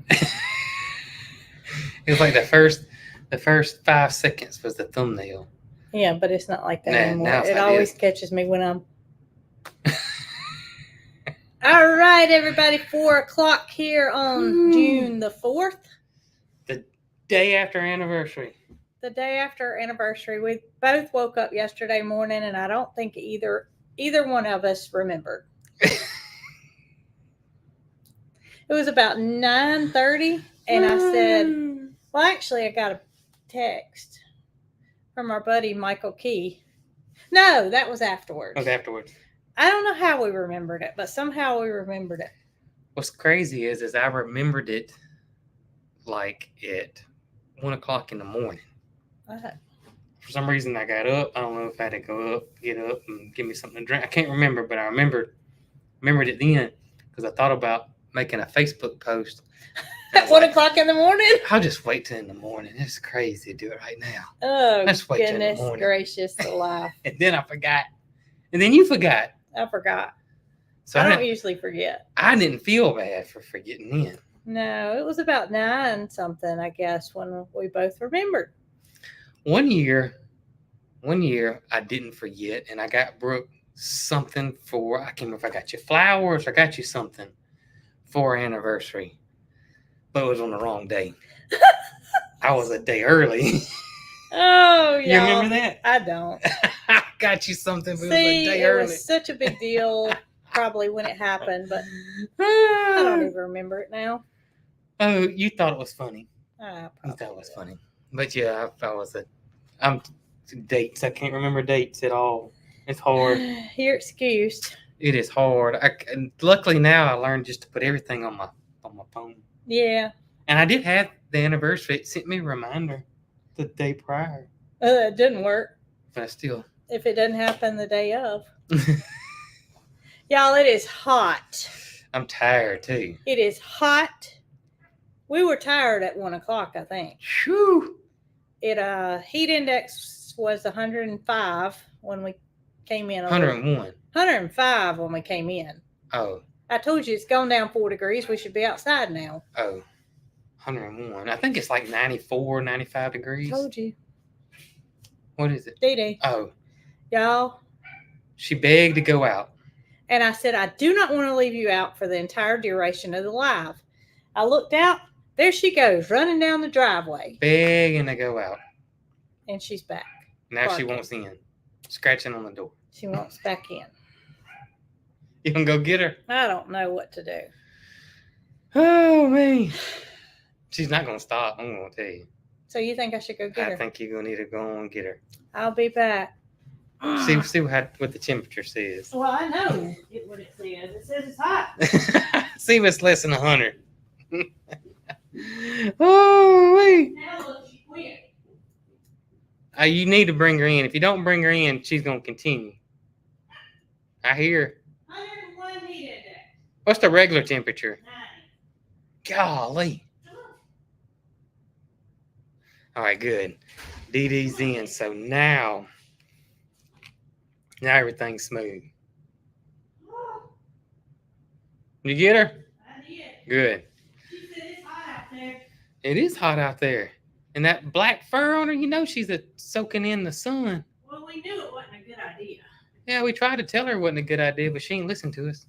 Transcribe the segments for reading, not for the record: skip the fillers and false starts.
It was like the first 5 seconds was the thumbnail. Yeah, but it's not like that Nah, anymore. now it's It like always this. catches me when I'm. All right, everybody. 4:00 here on June the 4th. The day after anniversary. The day after anniversary. We both woke up yesterday morning, and I don't think either one of us remembered. It was about 9:30, and I said, well, actually, I got a text from our buddy Michael Key. No, that was afterwards. It was afterwards. I don't know how we remembered it, but somehow we remembered it. What's crazy is I remembered it like at 1 o'clock in the morning. For some reason, I got up. I don't know if I had to go up, get up, and give me something to drink. I can't remember, but I remembered it then because I thought about making a Facebook post. At 1 o'clock in the morning? I'll just wait till in the morning. It's crazy to do it right now. Oh, let's wait goodness gracious alive. And then I forgot. And then you forgot. I forgot. So I don't usually forget. I didn't feel bad for forgetting then. No, it was about 9 something, I guess, when we both remembered. One year I didn't forget, and I got Brooke something for, I can't remember if I got you flowers or I got you something for our anniversary, but it was on the wrong day. I was a day early. Oh, yeah. You remember that? I don't. I got you something, but See, it was a day early. It was such a big deal probably when it happened, but I don't even remember it now. Oh, you thought it was funny. I thought it was funny. But yeah, I'm dates. I can't remember dates at all. It's hard. You're excused. It is hard. Luckily now I learned just to put everything on my phone. Yeah. And I did have the anniversary. It sent me a reminder the day prior. It didn't work. But still. If it doesn't happen the day of. Y'all, it is hot. I'm tired too. It is hot. We were tired at 1 o'clock, I think. Whew. Heat index was 105 when we came in. 101. 105 when we came in. Oh. I told you it's gone down 4 degrees. We should be outside now. Oh. 101. I think it's like 94, 95 degrees. Told you. What is it? Dee. Oh. Y'all. She begged to go out. And I said, I do not want to leave you out for the entire duration of the live. I looked out. There she goes, running down the driveway. Begging to go out. And she's back. Now barking. She wants in. Scratching on the door. She wants back in. You can go get her? I don't know what to do. Oh, man. She's not going to stop, I'm going to tell you. So you think I should go get her? I think you're going to need to go and get her. I'll be back. See what the temperature says. Well, I know what it says. It says it's hot. See if it's less than 100. Oh, wait. Now look, she quit. You need to bring her in. If you don't bring her in, she's going to continue. I hear. 101 heat index. What's the regular temperature? 90. Golly. All right, good. DD's in. So now everything's smooth. You get her? I did. Good. She said it's hot out there. It is hot out there. And that black fur on her, she's soaking in the sun. Well, we knew it wasn't a good idea. Yeah, we tried to tell her it wasn't a good idea, but she ain't listened to us.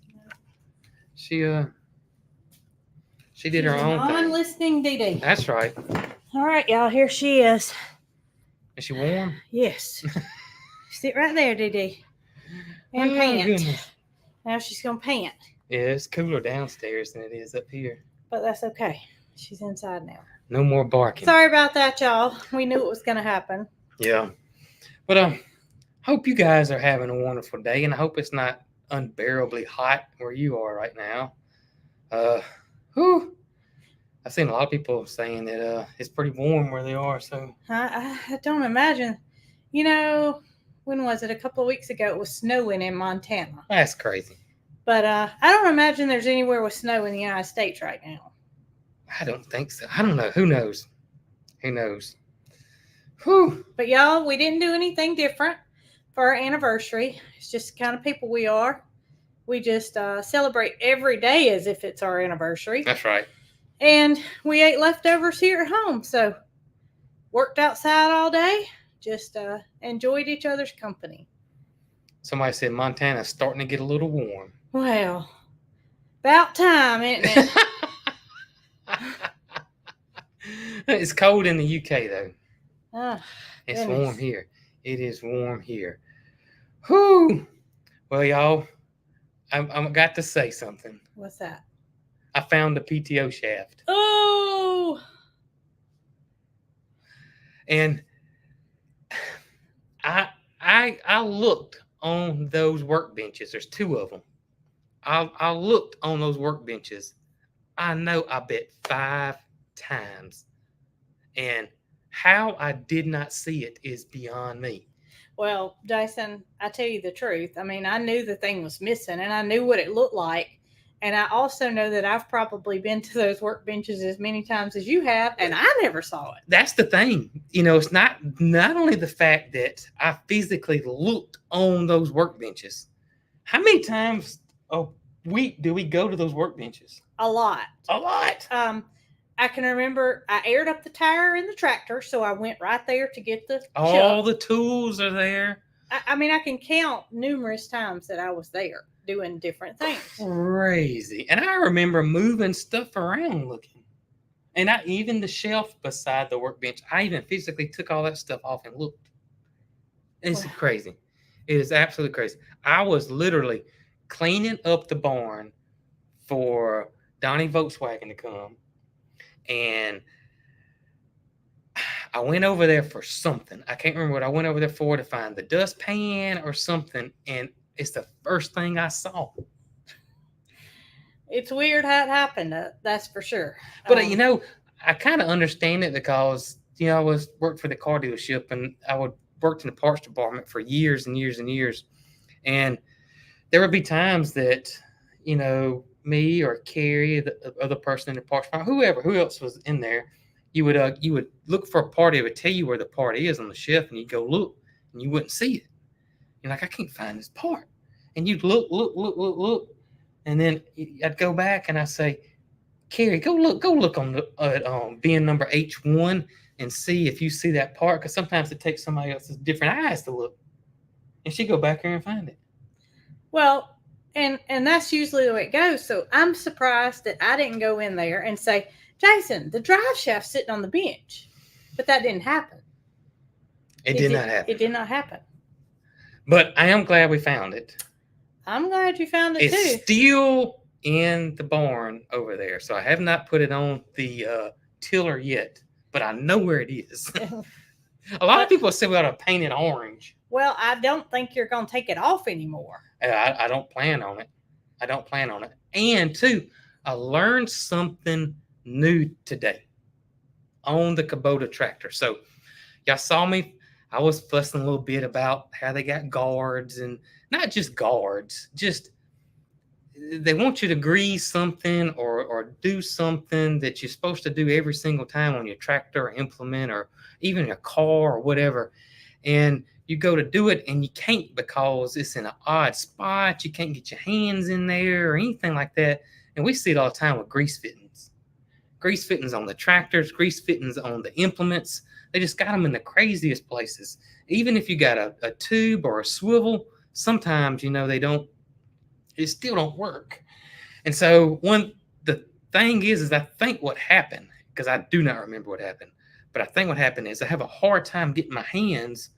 She did her own thing. Non-listening Dee. That's right. All right, y'all, here she is. Is she warm? Yes. Sit right there, Dee. And pant. Goodness. Now she's going to pant. Yeah, it's cooler downstairs than it is up here. But that's okay. She's inside now. No more barking. Sorry about that, y'all. We knew it was going to happen. Yeah. But hope you guys are having a wonderful day, and I hope it's not unbearably hot where you are right now. I've seen a lot of people saying that it's pretty warm where they are. So I don't imagine. When was it? A couple of weeks ago, it was snowing in Montana. That's crazy. But I don't imagine there's anywhere with snow in the United States right now. I don't think so. I don't know. Who knows? Whew. But y'all, we didn't do anything different for our anniversary. It's just the kind of people we are. We just celebrate every day as if it's our anniversary. That's right. And we ate leftovers here at home. So worked outside all day, just enjoyed each other's company. Somebody said Montana's starting to get a little warm. Well, about time, isn't it? It's cold in the UK, though. Oh, it's goodness. warm here. It is warm here. Whew. Well, y'all, I got to say something. What's that? I found the PTO shaft. Oh! And I looked on those workbenches. There's 2 of them. I looked on those workbenches. I know I bet 5 times. And how I did not see it is beyond me. Well, Jason, I tell you the truth. I mean, I knew the thing was missing and I knew what it looked like. And I also know that I've probably been to those workbenches as many times as you have, and I never saw it. That's the thing. It's not only the fact that I physically looked on those workbenches. How many times a week do we go to those workbenches? A lot. A lot. I can remember I aired up the tire in the tractor, so I went right there to get the all the tools are there. I mean, I can count numerous times that I was there doing different things. Crazy. And I remember moving stuff around looking. And even the shelf beside the workbench, I even physically took all that stuff off and looked. It's crazy. It is absolutely crazy. I was literally cleaning up the barn for Donnie Volkswagen to come. And I went over there for something. I can't remember what I went over there for, to find the dustpan or something. And it's the first thing I saw. It's weird how it happened. That's for sure. But I kind of understand it because I worked for the car dealership and I worked in the parts department for years and years and years. And there would be times that me or Carrie, the other person in the parts department, who else was in there, you would look for a part. It would tell you where the part is on the shelf, and you'd go look, and you wouldn't see it. You're like, I can't find this part. And you'd look. And then I'd go back and I'd say, Carrie, go look on the bin number H1 and see if you see that part. Because sometimes it takes somebody else's different eyes to look. And she'd go back there and find it. Well, and that's usually the way it goes. So I'm surprised that I didn't go in there and say, Jason, the drive shaft's sitting on the bench. But that didn't happen. It did not happen. It did not happen. But I am glad we found it. I'm glad you found it too. It's still in the barn over there. So I have not put it on the tiller yet. But I know where it is. A lot of people say we ought to paint it orange. Well, I don't think you're going to take it off anymore. I don't plan on it. And two, I learned something new today on the Kubota tractor. So y'all saw me. I was fussing a little bit about how they got guards, and not just guards, just they want you to grease something or do something that you're supposed to do every single time on your tractor or implement or even your car or whatever. And you go to do it and you can't because it's in an odd spot. You can't get your hands in there or anything like that. And we see it all the time with grease fittings. Grease fittings on the tractors, grease fittings on the implements. They just got them in the craziest places. Even if you got a tube or a swivel, sometimes, it still don't work. And so the thing is I think what happened, because I do not remember what happened, but I think what happened is I have a hard time getting my hands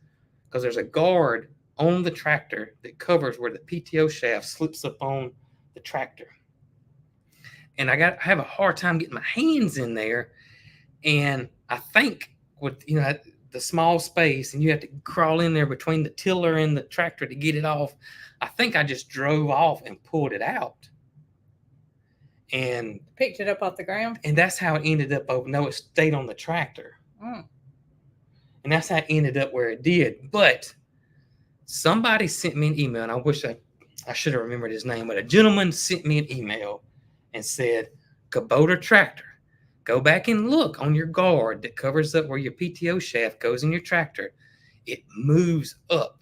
because there's a guard on the tractor that covers where the PTO shaft slips up on the tractor. And I have a hard time getting my hands in there. And I think with, the small space and you have to crawl in there between the tiller and the tractor to get it off, I think I just drove off and pulled it out. And picked it up off the ground. And that's how it ended up. Oh, no, it stayed on the tractor. And that's how it ended up where it did. But somebody sent me an email, and I wish I should have remembered his name, but a gentleman sent me an email and said, Kubota tractor, go back and look on your guard that covers up where your PTO shaft goes in your tractor. It moves up.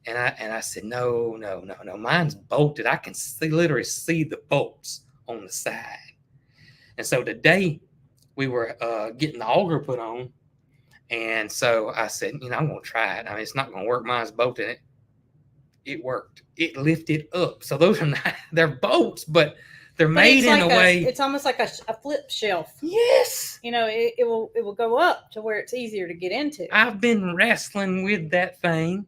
And I said, no, mine's bolted. I can literally see the bolts on the side. And so today we were getting the auger put on. And so I said, I'm going to try it. I mean, it's not going to work. Mine's bolted. It worked. It lifted up. So those are not, they're bolts, but they're made in a way. It's almost like a flip shelf. Yes. It will go up to where it's easier to get into. I've been wrestling with that thing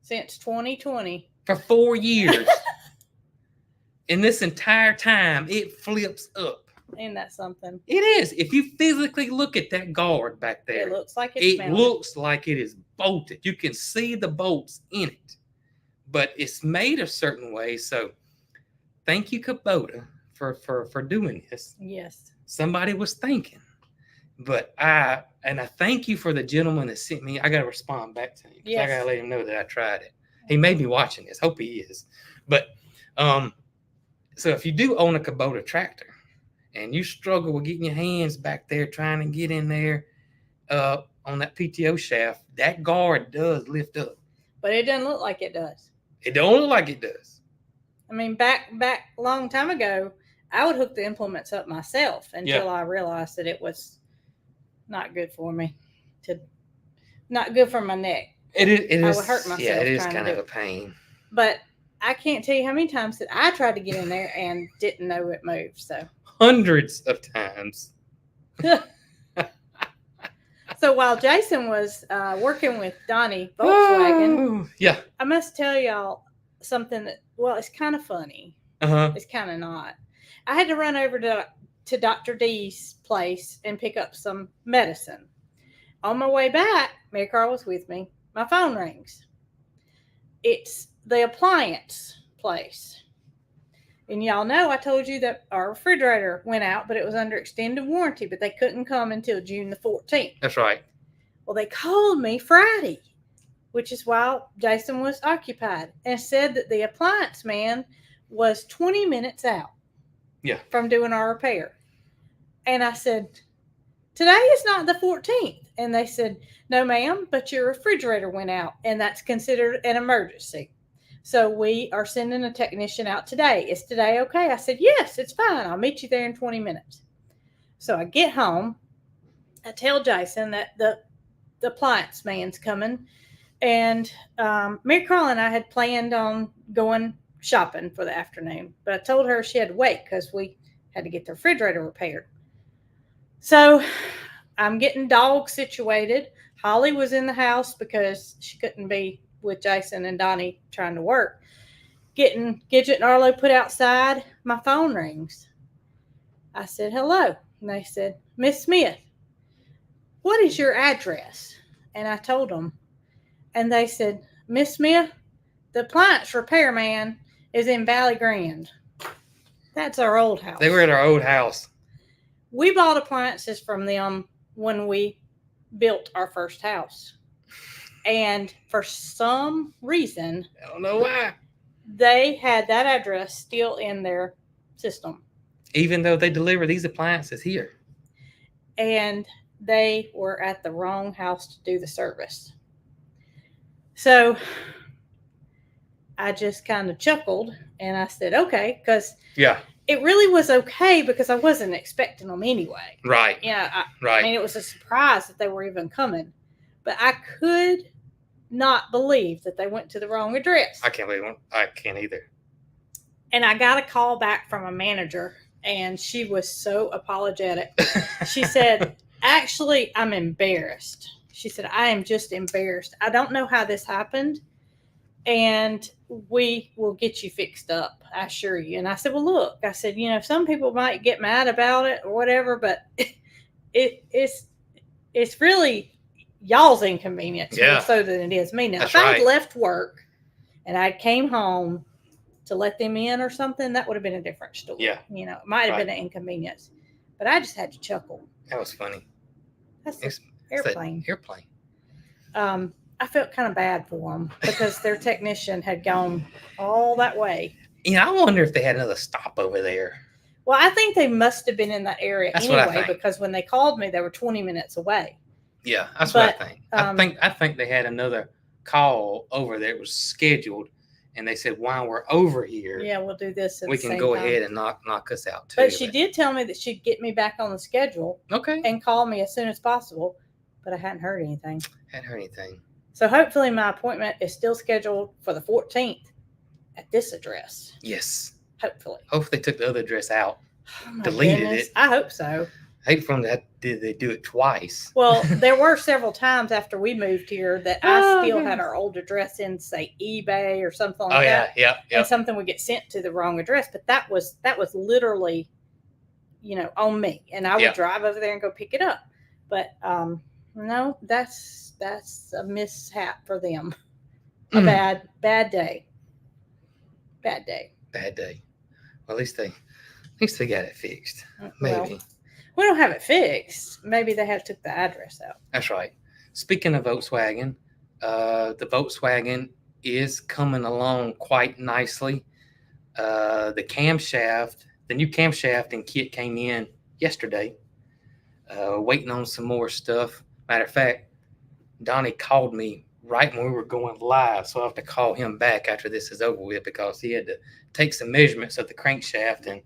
since 2020 for 4 years. And this entire time, it flips up. Ain't that something? It is. If you physically look at that guard back there, it looks like it looks like it is bolted. You can see the bolts in it, but it's made a certain way. So thank you, Kubota, for doing this. Yes. Somebody was thinking. But I thank you for the gentleman that sent me. I got to respond back to him. Yes. I got to let him know that I tried it. He may be watching this. Hope he is. But so if you do own a Kubota tractor and you struggle with getting your hands back there trying to get in there on that PTO shaft, that guard does lift up. But it doesn't look like it does. It don't look like it does. I mean, back a long time ago, I would hook the implements up myself until I realized that it was not good for me. Not good for my neck. It is. I would hurt myself. Yeah, it is kind of a pain. But I can't tell you how many times that I tried to get in there and didn't know it moved. So hundreds of times. So while Jason was working with Donnie Volkswagen, I must tell y'all something that, well, it's kind of funny. It's kind of not. I had to run over to Dr. D's place and pick up some medicine. On my way back, Mary Carl was with me. My phone rings. It's the appliance place. And y'all know I told you that our refrigerator went out, but it was under extended warranty, but they couldn't come until June the 14th. That's right. Well, they called me Friday, which is while Jason was occupied, and said that the appliance man was 20 minutes out from doing our repair. And I said, today is not the 14th. And they said, no, ma'am, but your refrigerator went out, and that's considered an emergency. So we are sending a technician out today. Is today okay? I said, yes, it's fine. I'll meet you there in 20 minutes. So I get home. I tell Jason that the appliance man's coming. And Mary Carl and I had planned on going shopping for the afternoon. But I told her she had to wait because we had to get the refrigerator repaired. So I'm getting dogs situated. Holly was in the house because she couldn't be with Jason and Donnie trying to work. Getting Gidget and Arlo put outside. My phone rings. I said, hello. And they said, Miss Smith, what is your address? And I told them. And they said, Miss Smith, the appliance repairman is in Valley Grande. That's our old house. They were at our old house. We bought appliances from them when we built our first house. And for some reason, I don't know why, they had that address still in their system. Even though they deliver these appliances here. And they were at the wrong house to do the service. So I just kind of chuckled and I said, okay, because it really was okay because I wasn't expecting them anyway. Right. Yeah. Right. I mean, it was a surprise that they were even coming. But I could not believe that they went to the wrong address. I can't believe it. I can't either. And I got a call back from a manager, and she was so apologetic. She said, actually, I'm embarrassed. She said, I am just embarrassed. I don't know how this happened, and we will get you fixed up, I assure you. And I said, well, look, I said, some people might get mad about it or whatever, but it's really y'all's inconvenience more so than it is me. Now, if I had left work and I came home to let them in or something, that would have been a different story. Yeah. It might have been an inconvenience. But I just had to chuckle. That was funny. That's an airplane. Airplane. I felt kind of bad for them because their technician had gone all that way. I wonder if they had another stop over there. Well, I think they must have been in that area anyway because when they called me, they were 20 minutes away. Yeah, that's what I think. I think they had another call over there. It was scheduled, and they said while we're over here, yeah, we'll do this. We can go ahead and knock us out too. But she did tell me that she'd get me back on the schedule. Okay. And call me as soon as possible, but I hadn't heard anything. So hopefully my appointment is still scheduled for the 14th at this address. Yes. Hopefully they took the other address out, deleted it. I hope so. I hate from that. Did they do it twice? Well, there were several times after we moved here that I still had our old address in, say, eBay or something like that. Yeah. And something would get sent to the wrong address, but that was literally, on me, and I would drive over there and go pick it up. But no, that's a mishap for them. A bad day. Bad day. Well, at least they got it fixed. Maybe. Well, we don't have it fixed. Maybe they have took the address out. That's right. Speaking of Volkswagen, the Volkswagen is coming along quite nicely. The new camshaft and kit came in yesterday. Waiting on some more stuff. Matter of fact, Donnie called me right when we were going live, so I have to call him back after this is over with because he had to take some measurements of the crankshaft and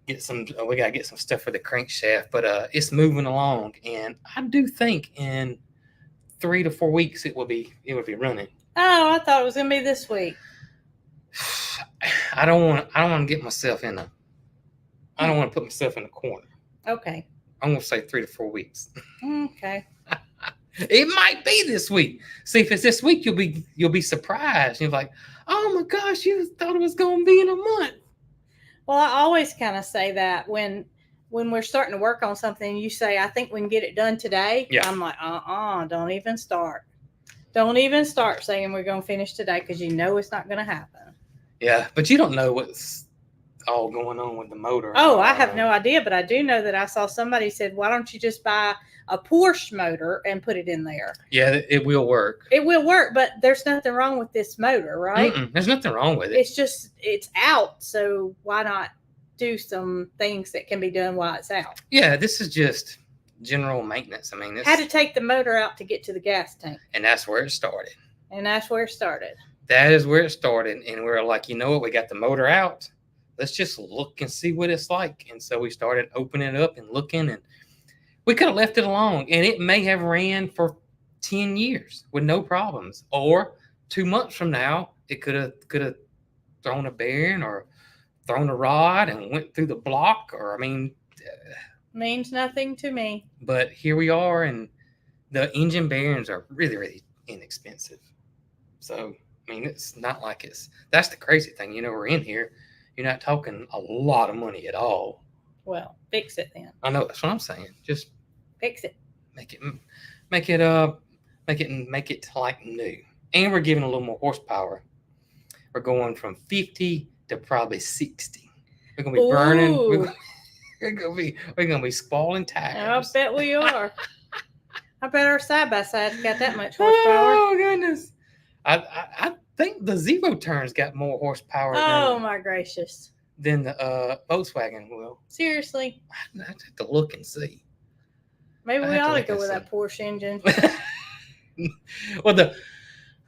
get some. We gotta get some stuff for the crankshaft, but it's moving along, and I do think in 3 to 4 weeks it will be running. Oh, I thought it was gonna be this week. I don't want to get myself in a. I don't want to put myself in a corner. Okay. I'm gonna say 3 to 4 weeks. Okay. It might be this week. See, if it's this week, you'll be surprised. You're like, oh my gosh, you thought it was gonna be in a month. Well, I always kind of say that when we're starting to work on something, you say, I think we can get it done today. Yeah. I'm like, don't even start. Don't even start saying we're going to finish today because you know it's not going to happen. Yeah, but you don't know what's all going on with the motor. Oh, I have no idea, but I do know that I saw somebody said, why don't you just buy a Porsche motor and put it in there? Yeah, it will work. It will work, but there's nothing wrong with this motor, right? There's nothing wrong with it. It's just, it's out, so why not do some things that can be done while it's out? Yeah, this is just general maintenance. I mean, had to take the motor out to get to the gas tank. And that's where it started. That is where it started. And we were like, you know what? We got the motor out. Let's just look and see what it's like. And so we started opening it up and looking, and we could have left it alone, and it may have ran for 10 years with no problems. Or 2 months from now, it could have thrown a bearing or thrown a rod and went through the block. Or, I mean, means nothing to me. But here we are, and the engine bearings are really, really inexpensive. So, I mean, it's not like that's the crazy thing. We're in here. You're not talking a lot of money at all. Well, fix it then. I know, that's what I'm saying. Just fix it. Make it like new. And we're giving a little more horsepower. We're going from 50 to probably 60. We're gonna be burning. We're gonna be squalling tires. I bet we are. I bet our side by side's got that much horsepower. Oh goodness! I think the Zero Turn's got more horsepower. Oh my gracious! Than the Volkswagen will. Seriously? I have to look and see. Maybe we ought to go with that Porsche engine. Well,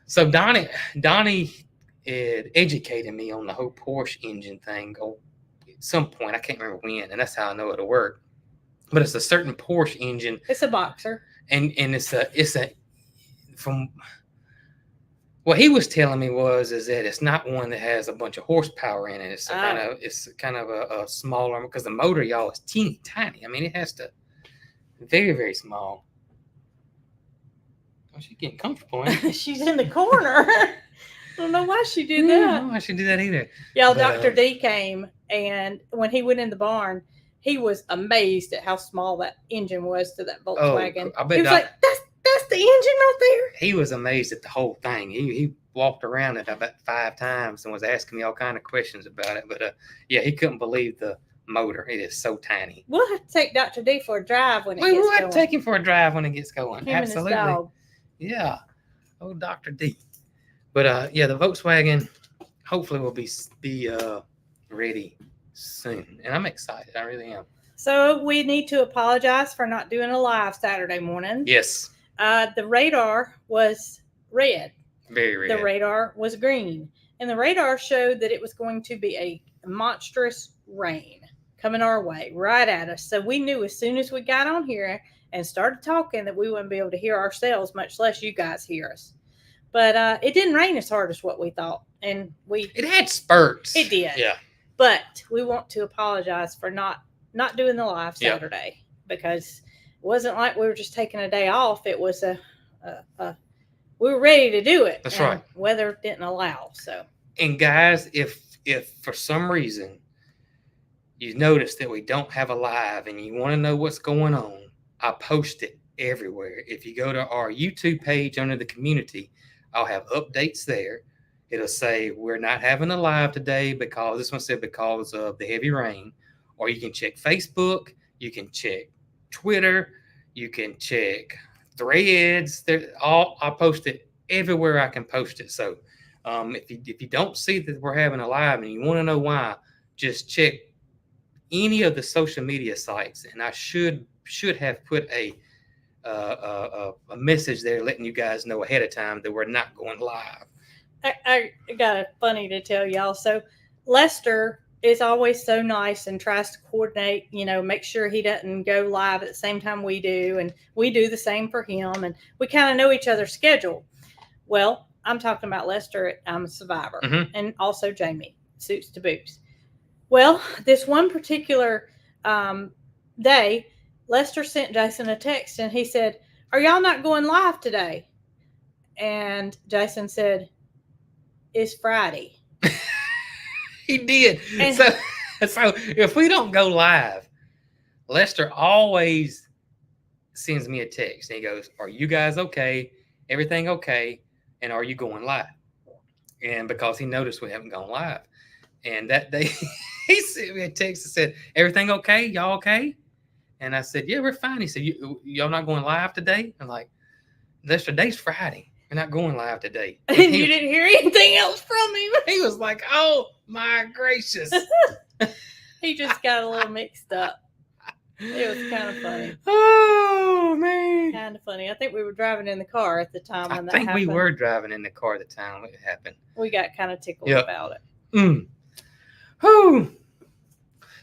so Donnie educated me on the whole Porsche engine thing. At some point, I can't remember when, and that's how I know it'll work. But it's a certain Porsche engine. It's a boxer. And it's a from what he was telling me is that it's not one that has a bunch of horsepower in it. It's kind of a smaller, because the motor, y'all, is teeny tiny. I mean, it has to very, very small. Oh, she's getting comfortable. She's in the corner. I don't know why she did that. I don't know why she did that either. Y'all, Dr. D came, and when he went in the barn, he was amazed at how small that engine was to that Volkswagen. I bet he was like, that's the engine right there. He was amazed at the whole thing. He walked around it about 5 times and was asking me all kind of questions about it. But he couldn't believe the motor. It is so tiny. We'll have to take Dr. D for a drive when it gets going. We'll have to take him for a drive when it gets going. Him Absolutely. And his dog. Yeah. Oh, Dr. D. But the Volkswagen hopefully will be ready soon. And I'm excited. I really am. So we need to apologize for not doing a live Saturday morning. Yes. The radar was red. Very red. The radar was green. and the radar showed that it was going to be a monstrous rain coming our way, right at us. So we knew as soon as we got on here and started talking that we wouldn't be able to hear ourselves, much less you guys hear us. But it didn't rain as hard as what we thought, and it had spurts. It did, yeah. But we want to apologize for not doing the live Saturday because it wasn't like we were just taking a day off. It was we were ready to do it. That's right. Weather didn't allow. So. And guys, if for some reason you notice that we don't have a live and you want to know what's going on, I post it everywhere. If you go to our YouTube page under the community, I'll have updates there. It'll say we're not having a live today because this one said because of the heavy rain. Or you can check Facebook, you can check Twitter, you can check Threads. I post it everywhere I can post it. So if you don't see that we're having a live and you want to know why, just check any of the social media sites, and I should have put a message there letting you guys know ahead of time that we're not going live. I got a funny to tell y'all. So Lester is always so nice and tries to coordinate, make sure he doesn't go live at the same time we do, and we do the same for him, and we kind of know each other's schedule. Well, I'm talking about Lester at I'm a Survivor, and also Jamie, Suits to Boots. Well, this one particular day, Lester sent Jason a text, and he said, "Are y'all not going live today?" And Jason said, "It's Friday." He did. And so if we don't go live, Lester always sends me a text, and he goes, "Are you guys okay? Everything okay? And are you going live?" And because he noticed we haven't gone live, and that day he sent me a text and said, "Everything okay? Y'all okay?" And I said, "Yeah, we're fine." He said, y'all not going live today?" I'm like, "Lester, today's Friday. We're not going live today." And you didn't hear anything else from him? He was like, "Oh my gracious." He just got a little mixed up. It was kind of funny. Oh, man. Kind of funny. I think we were driving in the car at the time when that happened. I think we were driving in the car at the time it happened. We got kind of tickled about it. Whew.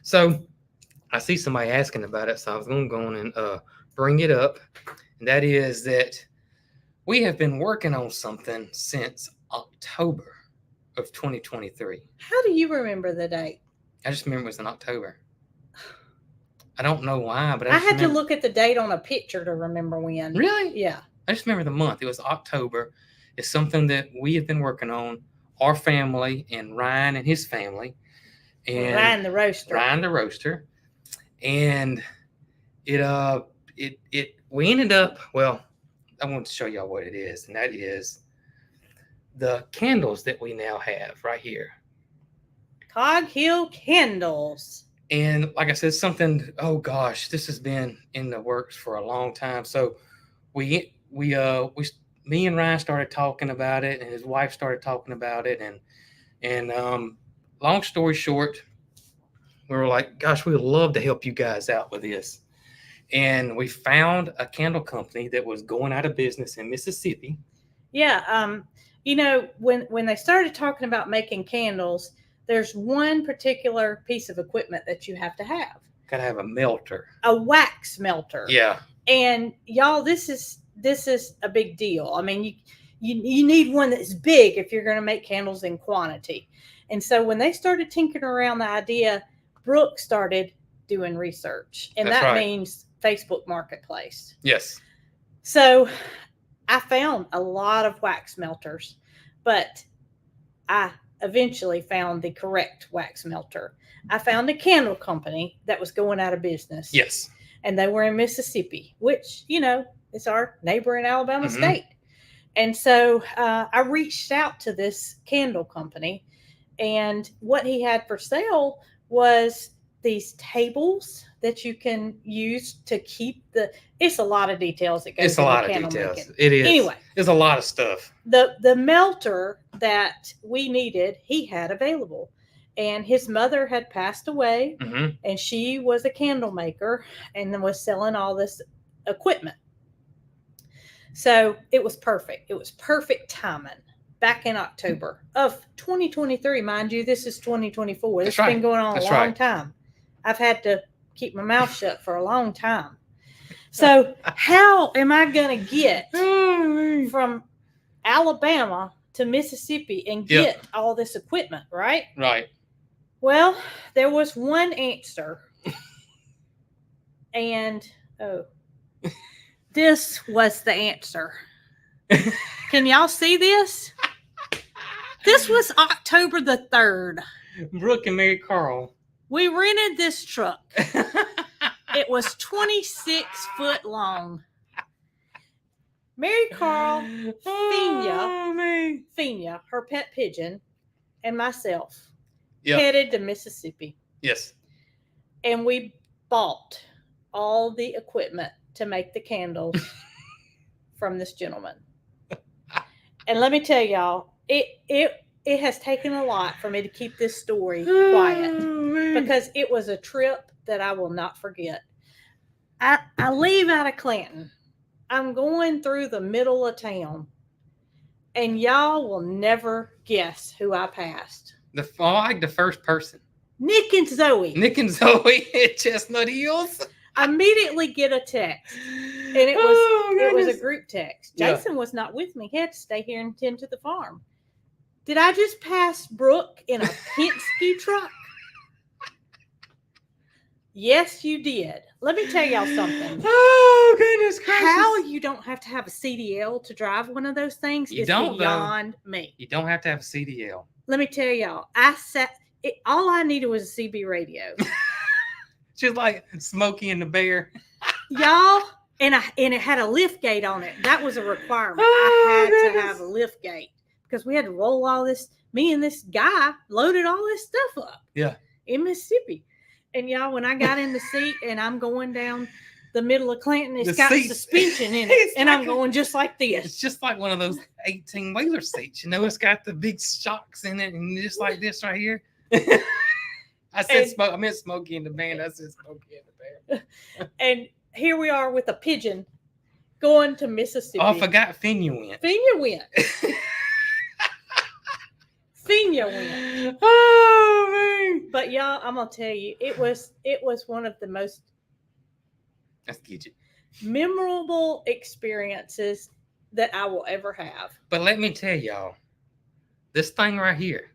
So I see somebody asking about it, so I was going to go on and bring it up. And that is that we have been working on something since October of 2023. How do you remember the date? I just remember it was in October. I don't know why, but I had to look at the date on a picture to remember when. Really? Yeah. I just remember the month. It was October. It's something that we have been working on, our family and Ryan and his family. And Ryan the roaster. And we ended up, well, I want to show y'all what it is, and that is the candles that we now have right here. Cog Hill candles. And like I said, something, oh gosh, this has been in the works for a long time. So me and Ryan started talking about it, and his wife started talking about it, and long story short, we were like, gosh, we would love to help you guys out with this. And we found a candle company that was going out of business in Mississippi. Yeah. When they started talking about making candles, there's one particular piece of equipment that you have to have. Got to have a melter. A wax melter. Yeah. And y'all, this is a big deal. I mean, you need one that's big if you're going to make candles in quantity. And so when they started tinkering around the idea, Brooke started doing research. And that means Facebook Marketplace. Yes. So I found a lot of wax melters, but I eventually found the correct wax melter. I found a candle company that was going out of business. Yes. And they were in Mississippi, which, is our neighbor in Alabama state. And so I reached out to this candle company, and what he had for sale was these tables that you can use to keep it's a lot of details that goes into candle making. It is. Anyway. There's a lot of stuff. The melter that we needed, he had available. And his mother had passed away, and she was a candle maker and was selling all this equipment. So it was perfect. It was perfect timing, back in October of 2023. Mind you, this is 2024. This That's has been going on That's a long right. time. I've had to keep my mouth shut for a long time. So how am I going to get from Alabama to Mississippi and get all this equipment, right? Right. Well, there was one answer. And, this was the answer. Can y'all see this? This was October the 3rd. Brooke and Mary Carl. We rented this truck. It was 26 foot long. Mary Carl, Fina, her pet pigeon, and myself headed to Mississippi. Yes. And we bought all the equipment to make the candles from this gentleman. And let me tell y'all, it has taken a lot for me to keep this story quiet because it was a trip that I will not forget. I leave out of Clanton. I'm going through the middle of town, and y'all will never guess who I passed. Like the first person. Nick and Zoe at Chestnut Hills. I immediately get a text, and it was a group text. Jason was not with me. He had to stay here and tend to the farm. Did I just pass Brooke in a Penske truck? Yes, you did. Let me tell y'all something. Oh, goodness gracious. How you don't have to have a CDL to drive one of those things is beyond me. You don't have to have a CDL. Let me tell y'all, all I needed was a CB radio. Just like Smokey and the Bear. Y'all, and it had a lift gate on it. That was a requirement. I had to have a lift gate because we had to roll all this. Me and this guy loaded all this stuff up. Yeah. In Mississippi. And y'all, when I got in the seat and I'm going down the middle of Clanton, it's got suspension in it. And I'm going just like this. It's just like one of those 18-wheeler seats. You know, it's got the big shocks in it and just like this right here. I meant Smokey and the Band. I said Smokey and the Bear. And here we are with a pigeon going to Mississippi. Oh, I forgot Fina went. Fina went. Oh, man. But y'all, I'm going to tell you, it was one of the most memorable experiences that I will ever have. But let me tell y'all, this thing right here,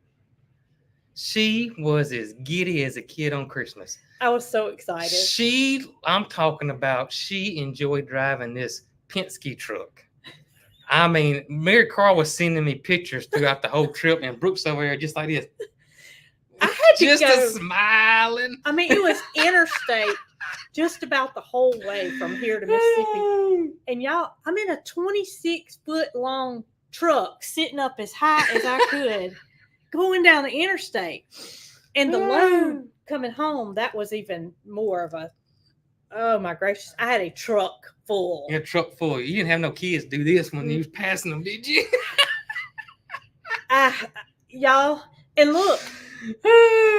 she was as giddy as a kid on Christmas. I was so excited. I'm talking about, she enjoyed driving this Penske truck. I mean, Mary Carl was sending me pictures throughout the whole trip, and Brooks over there just like this. I had to just go. Smiling. I mean, it was interstate just about the whole way from here to Mississippi. And y'all, I'm in a 26-foot long truck sitting up as high as I could going down the interstate. And the load coming home, that was even more of a, oh my gracious, I had a truck full. You had a truck full. You didn't have no kids do this when you was passing them, did you? Y'all, and look,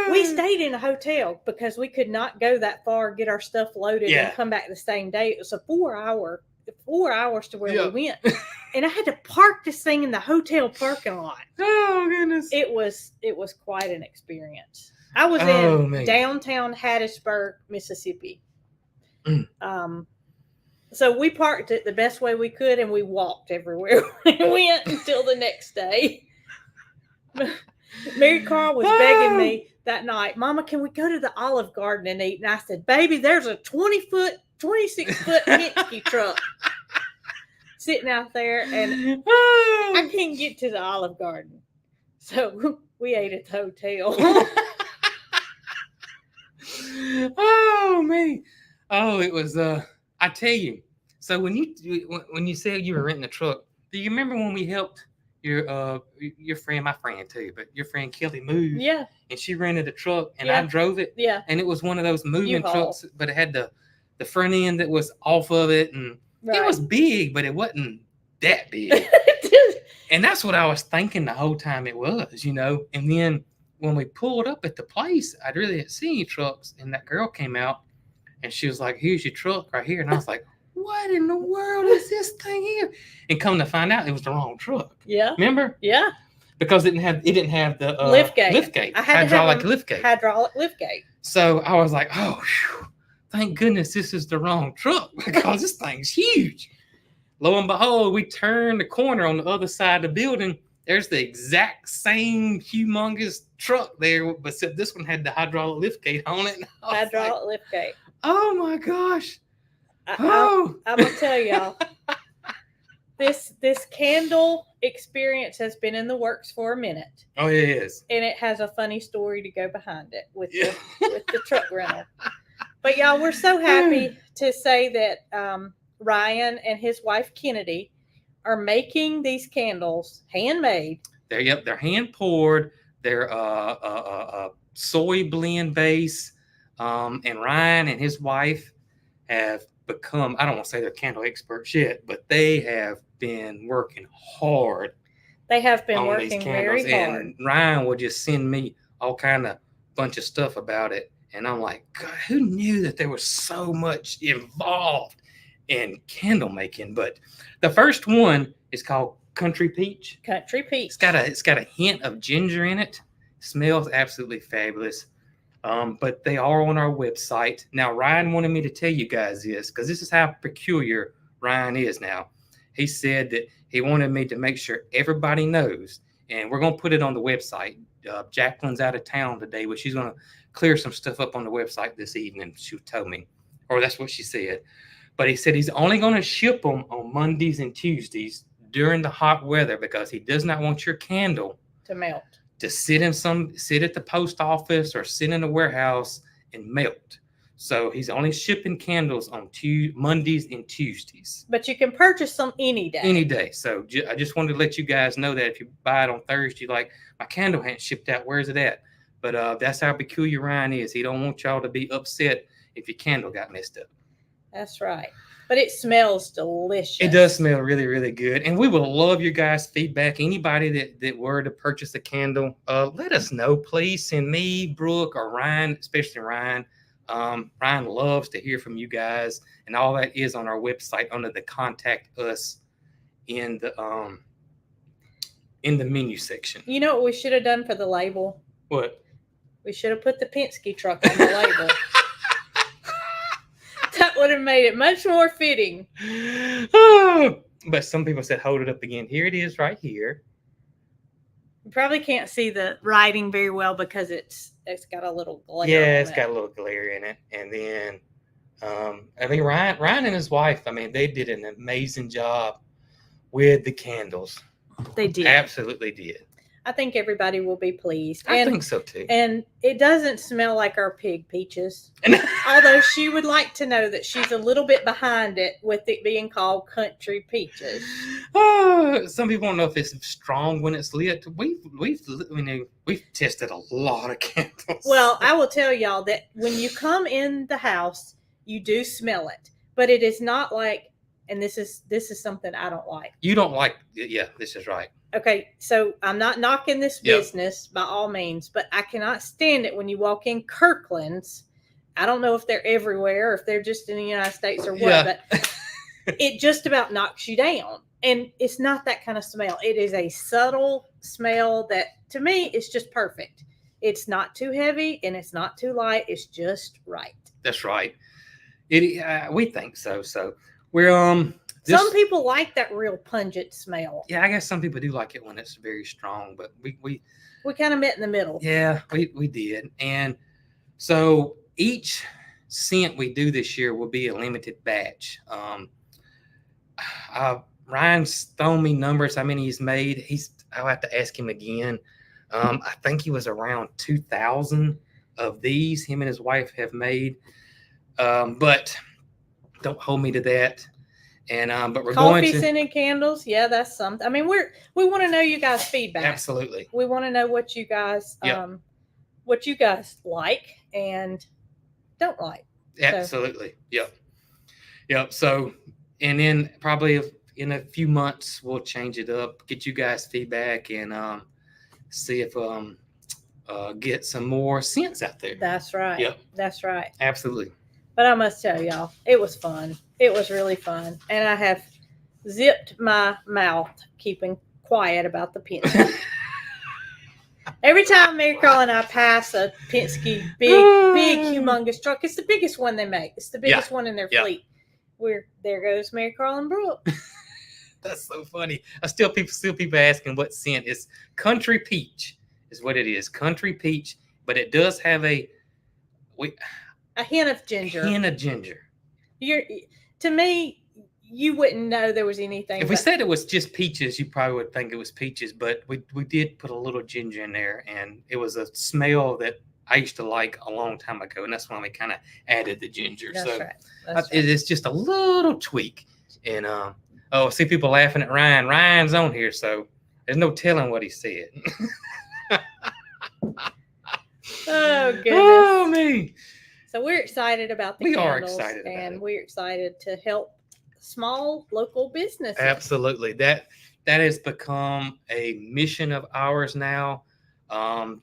we stayed in a hotel because we could not go that far, get our stuff loaded, and come back the same day. It was a 4 hours to where we went. And I had to park this thing in the hotel parking lot. Oh, goodness. It was quite an experience. I was in downtown Hattiesburg, Mississippi. So we parked it the best way we could, and we walked everywhere we went until the next day. Mary Carl was begging me that night, Mama, can we go to the Olive Garden and eat? And I said, baby, there's a 26-foot Penske truck sitting out there, and I can't get to the Olive Garden. So we ate at the hotel. Oh, man. Oh, it was, I tell you. So when you said you were renting a truck, do you remember when we helped your friend, my friend too, but your friend Kelly move? Yeah. And she rented a truck, and I drove it. Yeah. And it was one of those moving trucks, but it had the front end that was off of it, and it was big, but it wasn't that big. And that's what I was thinking the whole time it was, you know. And then when we pulled up at the place, I really didn't see any trucks, and that girl came out, and she was like, here's your truck right here. And I was like, what? what in the world is this thing here? And come to find out, it was the wrong truck. Yeah. Remember? Yeah. Because it didn't have the lift gate. I had hydraulic lift gate. Hydraulic lift gate. So I was like, oh, whew, thank goodness this is the wrong truck because this thing's huge. Lo and behold, we turned the corner on the other side of the building. There's the exact same humongous truck there, but except this one had the hydraulic lift gate on it. Hydraulic lift gate. Oh my gosh. I'm gonna tell y'all. This candle experience has been in the works for a minute. Oh, it is. And it has a funny story to go behind it with the truck rental. But y'all, we're so happy to say that Ryan and his wife Kennedy are making these candles handmade. They're hand poured. They're soy blend base. And Ryan and his wife have become, I don't want to say they're candle experts yet, but they have been working hard. They have been working very hard. And Ryan would just send me all kind of bunch of stuff about it. And I'm like, God, who knew that there was so much involved in candle making? But the first one is called Country Peach. Country Peach. It's got a hint of ginger in it. Smells absolutely fabulous. But they are on our website. Now, Ryan wanted me to tell you guys this because this is how peculiar Ryan is now. He said that he wanted me to make sure everybody knows, and we're going to put it on the website. Jacqueline's out of town today, but she's going to clear some stuff up on the website this evening, she told me, or that's what she said. But he said he's only going to ship them on Mondays and Tuesdays during the hot weather because he does not want your candle to melt. To sit at the post office or sit in a warehouse and melt. So he's only shipping candles on Mondays and Tuesdays. But you can purchase them any day. Any day. So I just wanted to let you guys know that if you buy it on Thursday, like, my candle ain't shipped out, where's it at? But that's how peculiar Ryan is. He don't want y'all to be upset if your candle got messed up. That's right. But it smells delicious. It does smell really, really good. And we would love your guys' feedback. Anybody that were to purchase a candle, let us know. Please send me, Brooke, or Ryan, especially Ryan. Ryan loves to hear from you guys. And all that is on our website under the Contact Us in the menu section. You know what we should have done for the label? What? We should have put the Penske truck on the label. That would have made it much more fitting. Oh, but some people said, hold it up again. Here it is right here. You probably can't see the writing very well because it's got a little glare. Yeah, it's got a little glare in it. And then, I mean, Ryan and his wife, I mean, they did an amazing job with the candles. They did. Absolutely did. I think everybody will be pleased. I think so too. And it doesn't smell like our pig peaches. Although she would like to know that she's a little bit behind it with it being called Country Peaches. Some people don't know if it's strong when it's lit. We've tested a lot of candles. Well, I will tell y'all that when you come in the house, you do smell it, but it is not like. And this is something I don't like. You don't like? Yeah, this is right. Okay, so I'm not knocking this business by all means, but I cannot stand it when you walk in Kirkland's. I don't know if they're everywhere or if they're just in the United States or what, but it just about knocks you down. And it's not that kind of smell. It is a subtle smell that, to me, is just perfect. It's not too heavy and it's not too light. It's just right. That's right. We think so. So we're some people like that real pungent smell. Yeah, I guess some people do like it when it's very strong, but we kind of met in the middle. Yeah, we did. And so each scent we do this year will be a limited batch. Ryan's thrown me numbers, how many he's made. I'll have to ask him again. I think he was around 2,000 of these him and his wife have made. But don't hold me to that. And but we're going to scented candles. Yeah, that's something. I mean, we want to know you guys' feedback. Absolutely. We want to know what you guys like and don't like. Absolutely. So. Yep. So, and then probably in a few months we'll change it up, get you guys feedback, and see if get some more scents out there. That's right. Yep. That's right. Absolutely. But I must tell y'all, it was fun. It was really fun. And I have zipped my mouth keeping quiet about the Penske. Every time Mary Carl and I pass a Penske big, humongous truck, it's the biggest one they make. It's the biggest one in their fleet. There goes Mary Carl and Brooke. That's so funny. Still people asking what scent is. Country peach is what it is. Country peach, but it does have a hint of ginger. To me, you wouldn't know there was anything. If we said it was just peaches, you probably would think it was peaches, but we did put a little ginger in there, and it was a smell that I used to like a long time ago, and that's why we kind of added the ginger. That's right. It is just a little tweak. And I see people laughing at Ryan. Ryan's on here, so there's no telling what he said. Oh, goodness. Oh, me. So we're excited about the candles. We are excited about it. We're excited to help small local businesses. Absolutely. That has become a mission of ours now,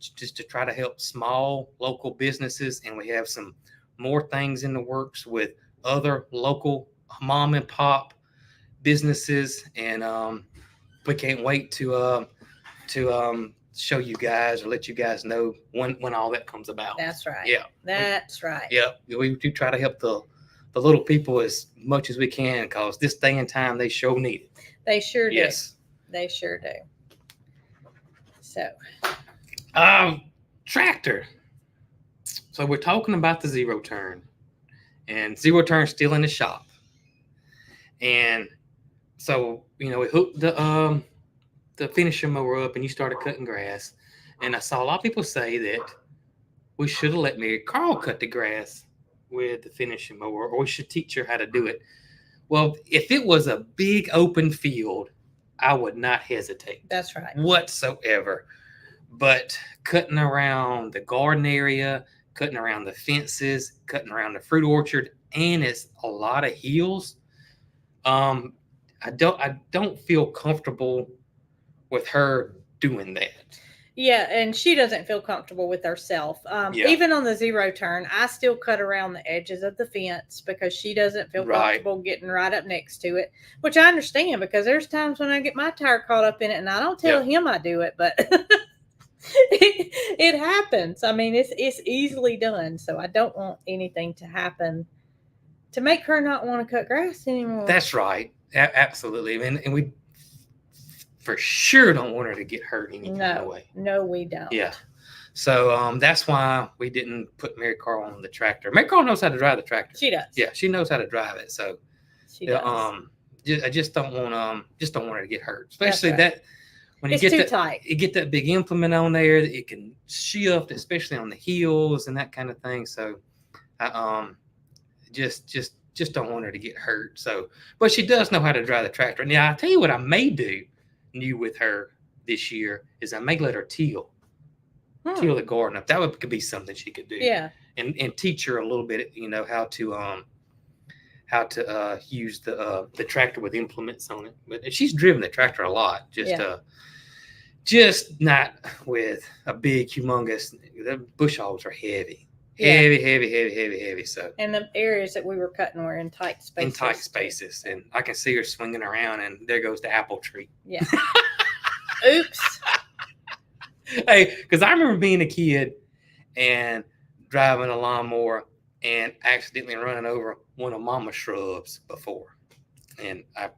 just to try to help small local businesses. And we have some more things in the works with other local mom and pop businesses. And we can't wait to show you guys or let you guys know when all that comes about. That's right. Yeah. That's right. Yeah. We do try to help the little people as much as we can, because this day and time they sure need it. They sure do. Yes. They sure do. So. Tractor. So we're talking about the zero turn, and zero turn still in the shop. And so, we hooked the finisher mower up and you started cutting grass. And I saw a lot of people say that we should have let Mary Carl cut the grass with the finishing mower, or we should teach her how to do it. Well, if it was a big open field, I would not hesitate. That's right. Whatsoever. But cutting around the garden area, cutting around the fences, cutting around the fruit orchard, and it's a lot of hills. I don't feel comfortable with her doing that. Yeah, and she doesn't feel comfortable with herself. Even on the zero turn, I still cut around the edges of the fence because she doesn't feel comfortable getting right up next to it, which I understand, because there's times when I get my tire caught up in it, and I don't tell him I do it, but it happens. I mean, it's easily done, so I don't want anything to happen to make her not want to cut grass anymore. That's right. Absolutely. And we for sure don't want her to get hurt any kind of way. No, we don't. Yeah. So that's why we didn't put Mary Carl on the tractor. Mary Carl knows how to drive the tractor. She does. Yeah, she knows how to drive it. So she does. I just don't want her to get hurt, especially that when you get that big implement on there, it can shift, especially on the hills and that kind of thing. So I just don't want her to get hurt. So, but she does know how to drive the tractor. Now, I'll tell you what I may do new with her this year is I may let her till the garden up. That could be something she could do. Yeah. And teach her a little bit, how to use the tractor with implements on it. But she's driven the tractor a lot, just not with a big, humongous. The bush hogs are heavy. Heavy. So, and the areas that we were cutting were in tight spaces. And I can see her swinging around, and there goes the apple tree. Yeah. Oops. Hey, because I remember being a kid and driving a lawnmower and accidentally running over one of Mama's shrubs before, and I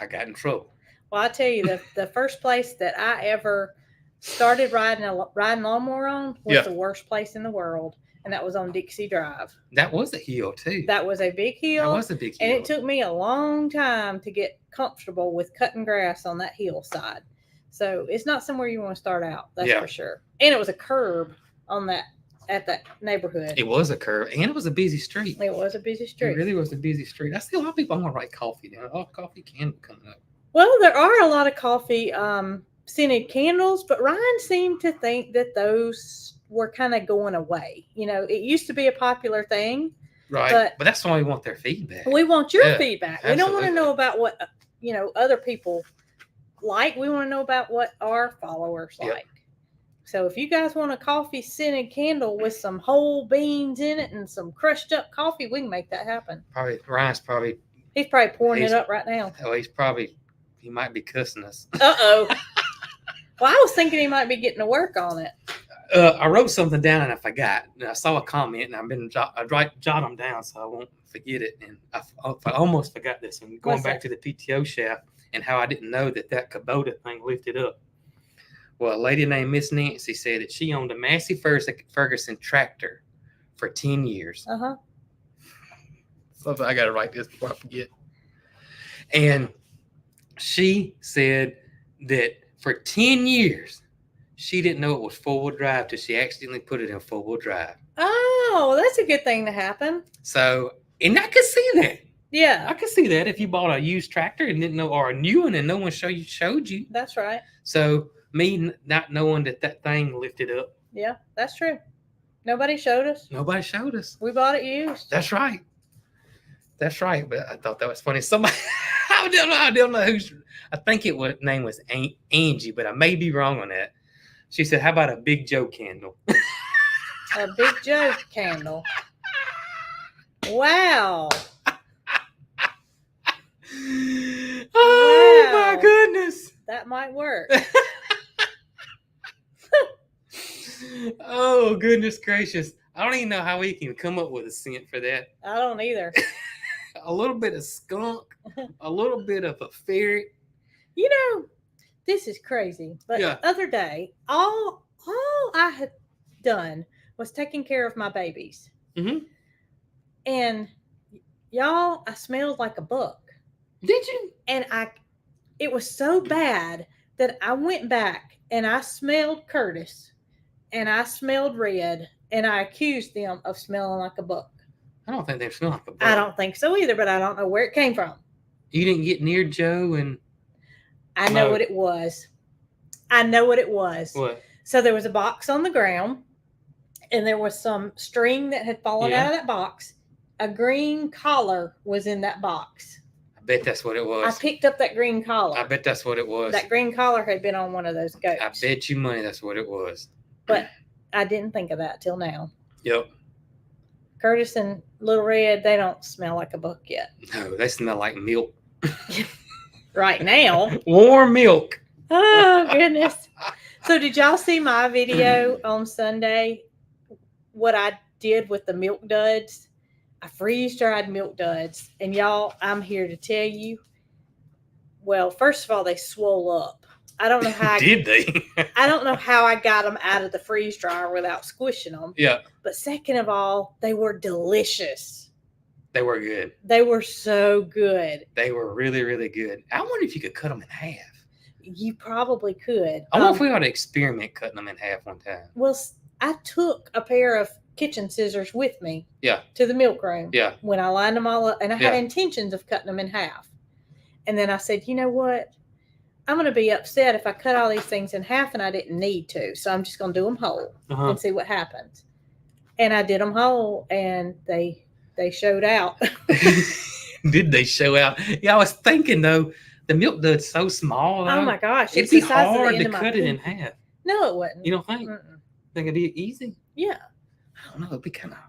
got in trouble. Well, I tell you, the first place that I ever started riding lawnmower on was the worst place in the world. And that was on Dixie Drive. That was a hill, too. That was a big hill. That was a big hill. And it took me a long time to get comfortable with cutting grass on that hillside. So it's not somewhere you want to start out. That's for sure. And it was a curb at that neighborhood. It was a curb. And it was a busy street. It was a busy street. It really was a busy street. I see a lot of people want to write coffee down. Oh, coffee candle coming up. Well, there are a lot of coffee scented candles, but Ryan seemed to think that those were kind of going away. It used to be a popular thing. Right. But that's why we want their feedback. We want your feedback. Absolutely. We don't want to know about what, other people like. We want to know about what our followers like. So if you guys want a coffee scented candle with some whole beans in it and some crushed up coffee, we can make that happen. Ryan's probably. He's probably pouring it up right now. Oh, he might be cussing us. Uh-oh. Well, I was thinking he might be getting to work on it. I wrote something down and I forgot. And I saw a comment and I jot them down so I won't forget it. And I almost forgot this one. Going back to the PTO shaft and how I didn't know that Kubota thing lifted up. Well, a lady named Miss Nancy said that she owned a Massey Ferguson tractor for 10 years. Uh-huh. So I got to write this before I forget. And she said that for 10 years, she didn't know it was four-wheel drive till she accidentally put it in four-wheel drive. Oh, that's a good thing to happen. So, and I could see that. Yeah. I could see that if you bought a used tractor and didn't know, or a new one and no one showed you. That's right. So, me not knowing that thing lifted up. Yeah, that's true. Nobody showed us. Nobody showed us. We bought it used. That's right. That's right. But I thought that was funny. Somebody, I don't know who's, I think name was Angie, but I may be wrong on that. She said, how about a Big Joe candle? A Big Joe candle. Wow. Oh, wow. My goodness. That might work. Oh, goodness gracious. I don't even know how we can come up with a scent for that. I don't either. A little bit of skunk, a little bit of a ferret. You know, this is crazy. But the other day, all I had done was taking care of my babies. Mm-hmm. And y'all, I smelled like a buck. Did you? And it was so bad that I went back and I smelled Curtis and I smelled Red and I accused them of smelling like a buck. I don't think they smell like a buck. I don't think so either, but I don't know where it came from. You didn't get near Joe and... I know what it was. I know what it was. What? So there was a box on the ground and there was some string that had fallen out of that box. A green collar was in that box. I bet that's what it was. I picked up that green collar. I bet that's what it was. That green collar had been on one of those goats. I bet you money that's what it was. But I didn't think of that till now. Yep. Curtis and Little Red, they don't smell like a buck yet. No, they smell like milk. Right now. Warm milk. Oh, goodness. So did y'all see my video on Sunday? What I did with the milk duds? I freeze-dried milk duds. And y'all, I'm here to tell you, well, first of all, they swole up. I don't know how. Did they? I don't know how I got them out of the freeze dryer without squishing them. Yeah. But second of all, they were delicious. They were good. They were so good. They were really, really good. I wonder if you could cut them in half. You probably could. I wonder if we ought to experiment cutting them in half one time. Well, I took a pair of kitchen scissors with me. Yeah. To the milk room. Yeah. When I lined them all up, and I had intentions of cutting them in half. And then I said, you know what? I'm going to be upset if I cut all these things in half and I didn't need to. So I'm just going to do them whole and see what happens. And I did them whole and they showed out. Did they show out? Yeah, I was thinking though, the milk dud's so small. Though, oh my gosh. It'd be hard to cut it in half. No, it wouldn't. You don't think? Think it'd be easy? Yeah. I don't know. It'd be kind of,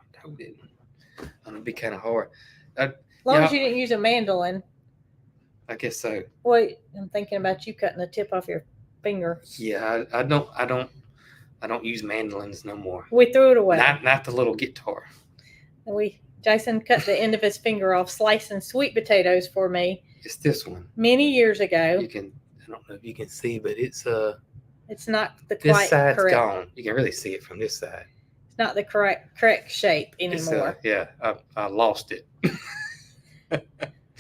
it'd be kind of hard. As long as you didn't use a mandolin. I guess so. Wait, I'm thinking about you cutting the tip off your finger. Yeah, I don't use mandolins no more. We threw it away. Not the little guitar. And Jason cut the end of his finger off slicing sweet potatoes for me. It's this one. Many years ago. I don't know if you can see, but it's not the this side's correct. Gone. You can really see it from this side. It's not the correct shape anymore. I lost it.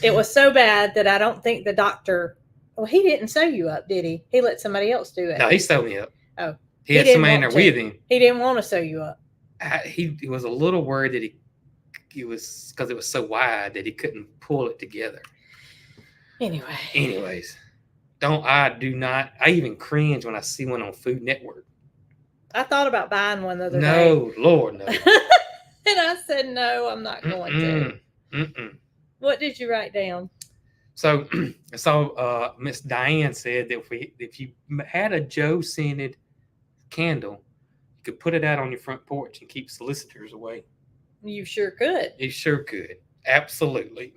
It was so bad that I don't think the doctor. Well, he didn't sew you up, did he? He let somebody else do it. No, he sewed me up. Oh, he had somebody in there with him. He didn't want to sew you up. He was a little worried that he was because it was so wide that he couldn't pull it together. Anyways, I even cringe when I see one on Food Network. I thought about buying one the other day. No, Lord, no. And I said, no, I'm not going to. What did you write down? So Miss Diane said that if you had a Joe scented candle, you could put it out on your front porch and keep solicitors away. You sure could. You sure could. Absolutely.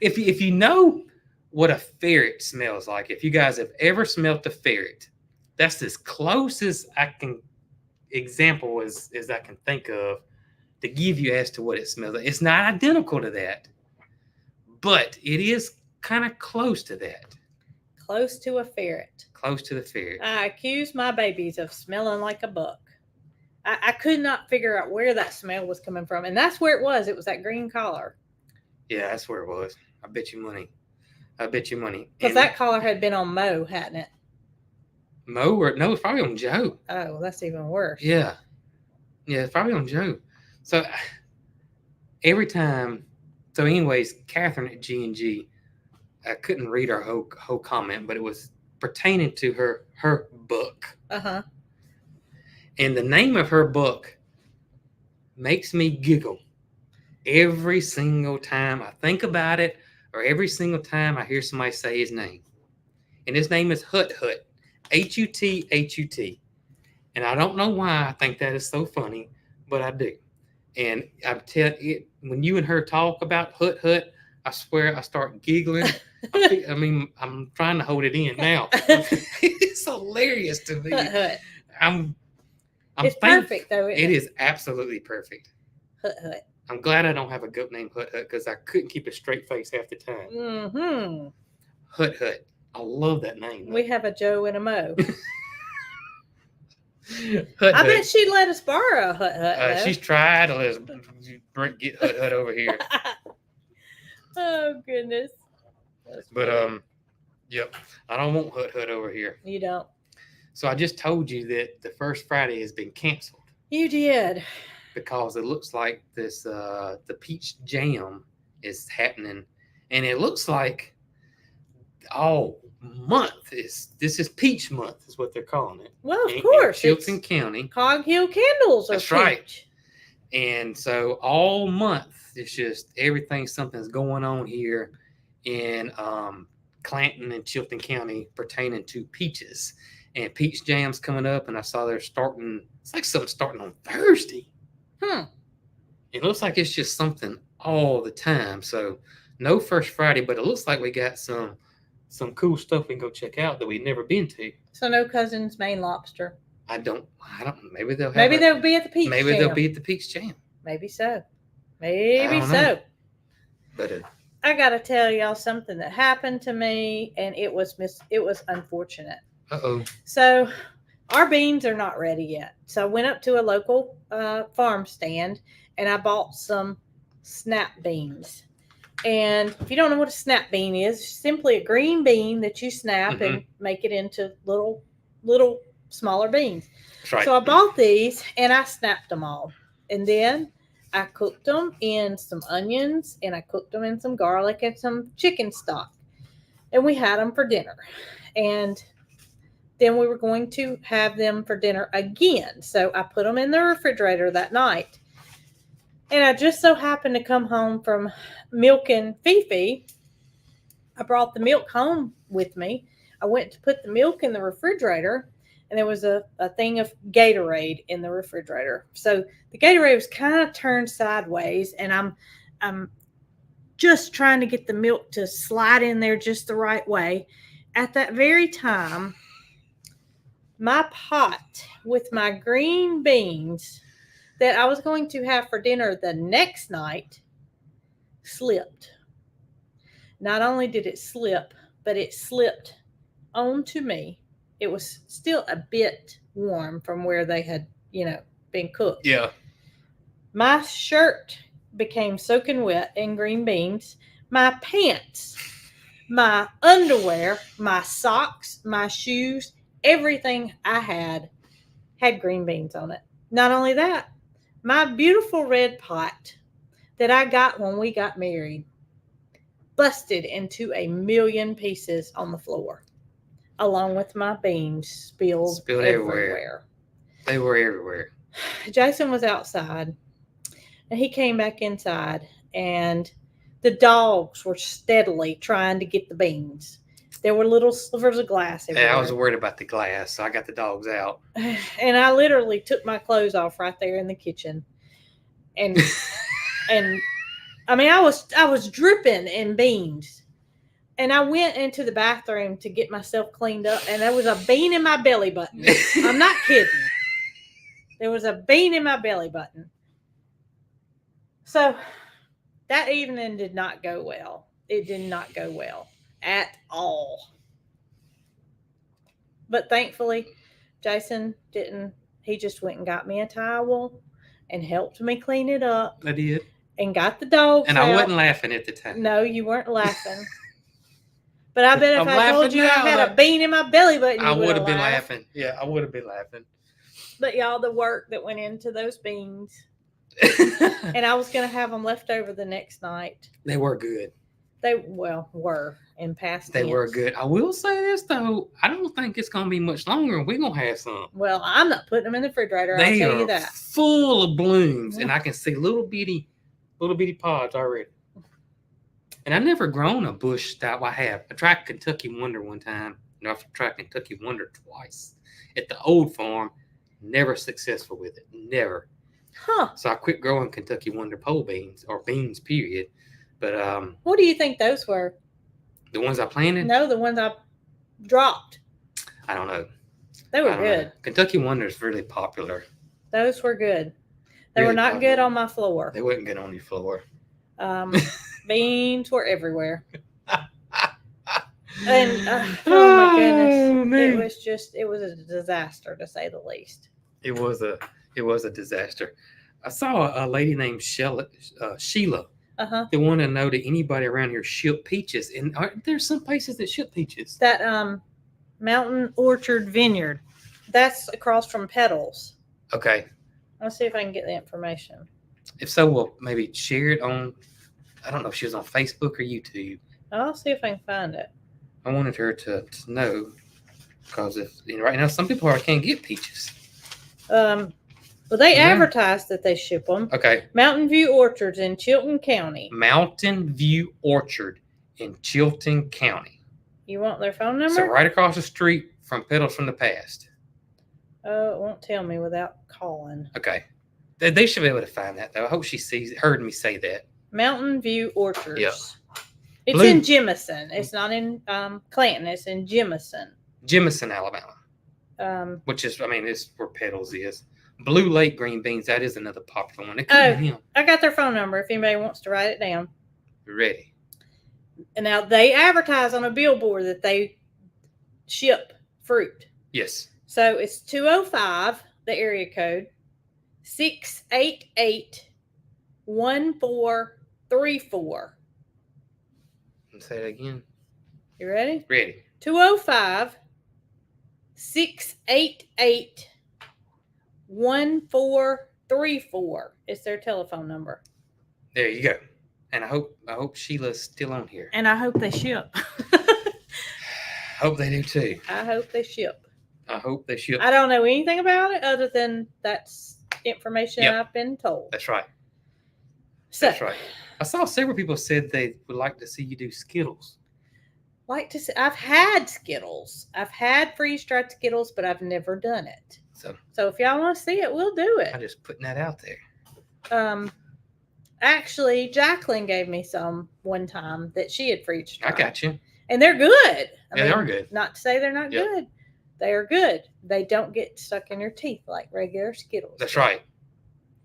If you know what a ferret smells like, if you guys have ever smelt a ferret, that's as close as I can example as I can think of to give you as to what it smells like. It's not identical to that, but it is kind of close to that. Close to a ferret. Close to the ferret. I accused my babies of smelling like a buck. I could not figure out where that smell was coming from, and that's where it was. It was that green collar. Yeah, that's where it was. I bet you money. Because that collar had been on Mo, hadn't it? Mo or no, it's probably on Joe. Oh, that's even worse. Yeah, it's probably on Joe. So every time. So, anyways, Catherine at G&G, I couldn't read her whole comment, but it was pertaining to her book. Uh-huh. And the name of her book makes me giggle every single time I think about it, or every single time I hear somebody say his name. And his name is Hut Hut. Hut. And I don't know why I think that is so funny, but I do. And I tell you, when you and her talk about Hut Hut, I swear I start giggling. I mean, I'm trying to hold it in now. It's hilarious to me. Hut Hut. It's perfect, though. It is absolutely perfect. Hut Hut. I'm glad I don't have a goat named Hut Hut because I couldn't keep a straight face half the time. Mm-hmm. Hut Hut. I love that name. We have a Joe and a Mo. Hut I Hut. bet she'd let us borrow a Hut Hut. She's tried to let us get Hut Hut over here. Oh, goodness. But, yep. I don't want Hut Hut over here. You don't. So I just told you that the first Friday has been canceled. You did. Because it looks like this, the peach jam is happening. And it looks like all month this is peach month is what they're calling it. Well, of course. In Chilton County. Cog Hill candles are That's peach. Right. And so all month it's just something's going on here in Clanton and Chilton County pertaining to peaches. And peach jam's coming up, and I saw they're starting. It's like something starting on Thursday. It looks like it's just something all the time. So no first Friday, but it looks like we got some cool stuff we can go check out that we've never been to. So no Cousin's Maine Lobster. I don't. Maybe they'll have. Maybe they'll be at the peach. Maybe jam. they'll be at the peach jam. Maybe so. Maybe so. Know. But I gotta tell y'all something that happened to me, and it was unfortunate. Uh-oh. So our beans are not ready yet. So I went up to a local farm stand and I bought some snap beans. And if you don't know what a snap bean is, it's simply a green bean that you snap and make it into little smaller beans. That's right. So I bought these and I snapped them all. And then I cooked them in some onions and I cooked them in some garlic and some chicken stock. And we had them for dinner. And then we were going to have them for dinner again. So I put them in the refrigerator that night. And I just so happened to come home from milking Fifi. I brought the milk home with me. I went to put the milk in the refrigerator, and there was a thing of Gatorade in the refrigerator. So the Gatorade was kind of turned sideways, and I'm just trying to get the milk to slide in there just the right way. At that very time, my pot with my green beans that I was going to have for dinner the next night slipped. Not only did it slip, but it slipped onto me. It was still a bit warm from where they had, been cooked. Yeah. My shirt became soaking wet in green beans. My pants, my underwear, my socks, my shoes, everything I had green beans on it. Not only that, my beautiful red pot that I got when we got married busted into a million pieces on the floor, along with my beans spilled everywhere. They were everywhere. Jason was outside, and he came back inside, and the dogs were steadily trying to get the beans. There were little slivers of glass everywhere. Yeah, I was worried about the glass, so I got the dogs out. And I literally took my clothes off right there in the kitchen. And and I mean I was dripping in beans. And I went into the bathroom to get myself cleaned up, and there was a bean in my belly button. I'm not kidding. There was a bean in my belly button. So that evening did not go well. It did not go well at all. But thankfully, Jason didn't. He just went and got me a towel and helped me clean it up. I did. And got the dogs and out. I wasn't laughing at the time. No, you weren't laughing. But I bet if I told you I had a bean in my belly button, you I would have been laughed. laughing. Yeah, I would have been laughing. But y'all, the work that went into those beans. And I was going to have them left over the next night. They were good. They, were in past They tense. were good. I will say this, though. I don't think it's going to be much longer, and we're going to have some. Well, I'm not putting them in the refrigerator. I'll tell you that. Full of blooms, and I can see little bitty pods already. And I've never grown a bush style. I have. I tried Kentucky Wonder one time. And I've tried Kentucky Wonder twice at the old farm. Never successful with it. Never. Huh. So I quit growing Kentucky Wonder pole beans or beans, period. But what do you think those were? The ones I planted? No, the ones I dropped. I don't know. They were good. Kentucky Wonder is really popular. Those were good. They were not good on my floor. They weren't good on your floor. Beans were everywhere. And oh my goodness, man. it was a disaster to say the least. It was a disaster. I saw a lady named Sheila. Uh-huh. They wanted to know, did anybody around here ship peaches? And aren't there some places that ship peaches? That Mountain Orchard Vineyard, that's across from Petals. Okay. Let's see if I can get the information. If so, we'll maybe share it on, I don't know if she was on Facebook or YouTube. I'll see if I can find it. I wanted her to know, because if right now some people can't get peaches. Well, they advertise that they ship them. Okay. Mountain View Orchards in Chilton County. Mountain View Orchard in Chilton County. You want their phone number? So right across the street from Petals from the Past. Oh, it won't tell me without calling. Okay. They should be able to find that, though. I hope she heard me say that. Mountain View Orchards. Yeah. It's in Jemison. It's not in Clanton. It's in Jemison. Jemison, Alabama. Which is, it's where Petals is. Blue Lake green beans, that is another popular one. I got their phone number if anybody wants to write it down. Ready. And now they advertise on a billboard that they ship fruit. Yes. So it's 205, the area code, 688-1434. Say it again. You ready? Ready. 205-688-1434 is their telephone number. There you go. And I hope Sheila's still on here. And I hope they ship. Hope they do too. I hope they ship. I hope they ship. I don't know anything about it other than that's information I've been told. That's right. So, that's right. I saw several people said they would like to see you do Skittles. I've had Skittles. I've had freeze-dried Skittles, but I've never done it. So if y'all want to see it, we'll do it. I'm just putting that out there. Actually, Jacqueline gave me some one time that she had freeze-dried. I got you. And they're good. They are good. Not to say they're not good. They are good. They don't get stuck in your teeth like regular Skittles. That's right.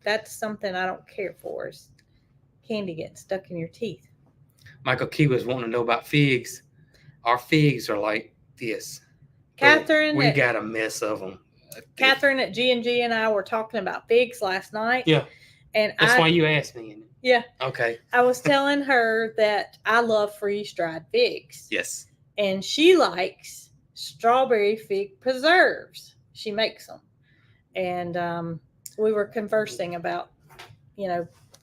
That's something I don't care for is candy getting stuck in your teeth. Michael Key was wanting to know about figs. Our figs are like this. Catherine, we got a mess of them. Catherine at G&G and I were talking about figs last night. Yeah. And that's why you asked me. Yeah. Okay. I was telling her that I love freeze-dried figs. Yes. And she likes strawberry fig preserves. She makes them. And we were conversing about,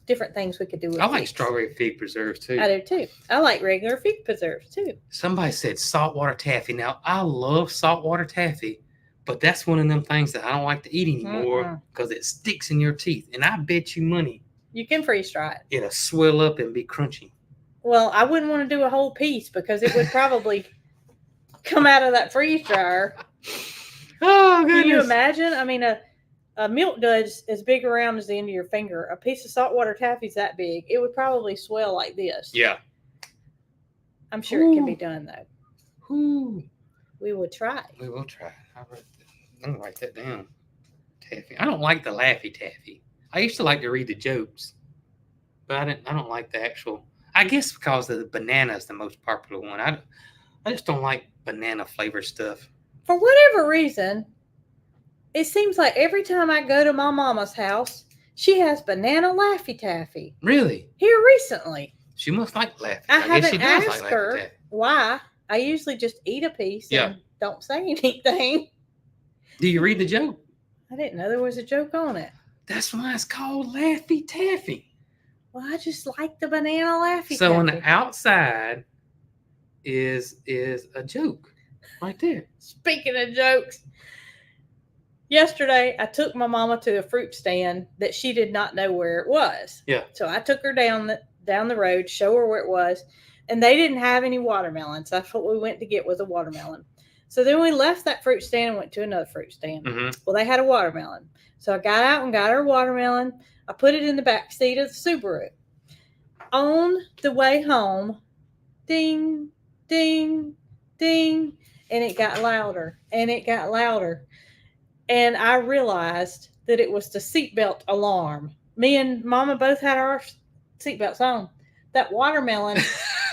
different things we could do with I like figs. strawberry fig preserves too. I do too. I like regular fig preserves too. Somebody said saltwater taffy. Now, I love saltwater taffy, but that's one of them things that I don't like to eat anymore because it sticks in your teeth. And I bet you money. You can freeze dry it. It'll swell up and be crunchy. Well, I wouldn't want to do a whole piece because it would probably come out of that freeze dryer. Oh, goodness. Can you imagine? I mean, a milk dud is big around as the end of your finger. A piece of saltwater taffy's that big. It would probably swell like this. Yeah. I'm sure it can be done, though. Ooh. We will try. We will try. I'm going to write that down. Taffy. I don't like the Laffy Taffy. I used to like to read the jokes, but I don't like the actual. I guess because the banana is the most popular one. I just don't like banana flavored stuff. For whatever reason, it seems like every time I go to my mama's house, she has banana Laffy Taffy. Really? Here recently. She must like Laffy. I haven't she asked like her why. I usually just eat a piece and don't say anything. Do you read the joke? I didn't know there was a joke on it. That's why it's called Laffy Taffy. Well, I just like the banana Laffy Taffy. So on the outside is a joke right there. Speaking of jokes, yesterday I took my mama to a fruit stand that she did not know where it was. Yeah. So I took her down the road, show her where it was, and they didn't have any watermelons. That's what we went to get, was a watermelon. So then we left that fruit stand and went to another fruit stand. Mm-hmm. Well, they had a watermelon. So I got out and got her watermelon. I put it in the back seat of the Subaru. On the way home, ding, ding, ding, and it got louder, and it got louder. And I realized that it was the seatbelt alarm. Me and Mama both had our seatbelts on. That watermelon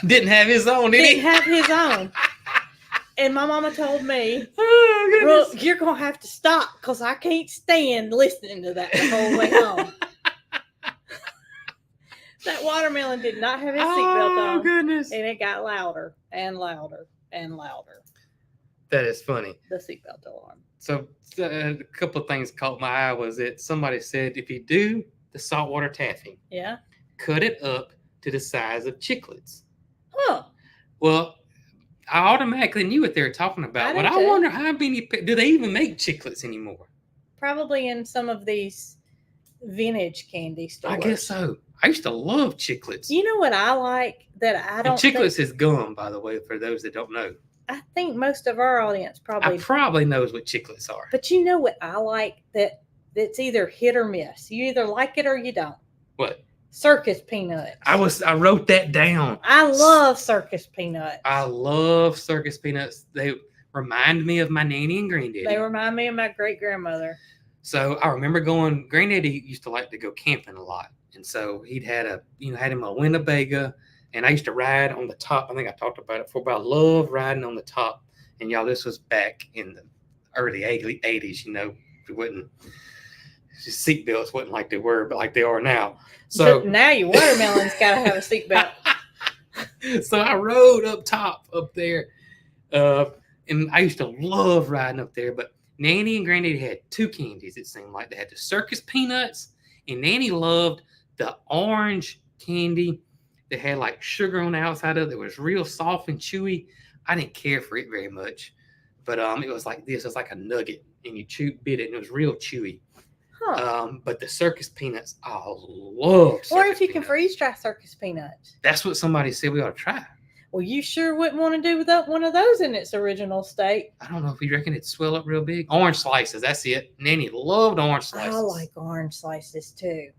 didn't have his own, did he? Didn't have his own. And my mama told me, goodness. You're going to have to stop because I can't stand listening to that the whole way home. That watermelon did not have his seatbelt on. Oh, goodness. And it got louder and louder and louder. That is funny. The seatbelt alarm. So a couple of things caught my eye was that somebody said if you do the saltwater taffy, cut it up to the size of chiclets. Huh. Well, I automatically knew what they were talking about, but I wonder how many do they even make chiclets anymore? Probably in some of these vintage candy stores. I guess so. I used to love chiclets. You know what I like that I don't. And chiclets is gum, by the way, for those that don't know. I think most of our audience probably knows what chiclets are. But you know what I like that's either hit or miss. You either like it or you don't. What? Circus peanuts. I wrote that down. I love circus peanuts. I love circus peanuts. They remind me of my nanny and granddaddy. They remind me of my great grandmother. So I remember granddaddy used to like to go camping a lot. And so he'd had him a Winnebago, and I used to ride on the top. I think I talked about it before, but I love riding on the top. And y'all, this was back in the early 80s, seatbelts wasn't like they were, but like they are now. So now your watermelon's got to have a seatbelt. So I rode up top up there, and I used to love riding up there. But Nanny and Granddaddy had two candies. It seemed like they had the circus peanuts, and Nanny loved the orange candy that had like sugar on the outside of it. It was real soft and chewy. I didn't care for it very much, but it was like this. It was like a nugget, and you bit it, and it was real chewy. Huh. But the circus peanuts, I love. Or if you can freeze dry circus peanuts. That's what somebody said we ought to try. Well, you sure wouldn't want to do without one of those in its original state. I don't know if you reckon it'd swell up real big. Orange slices, that's it. Nanny loved orange slices. I like orange slices too.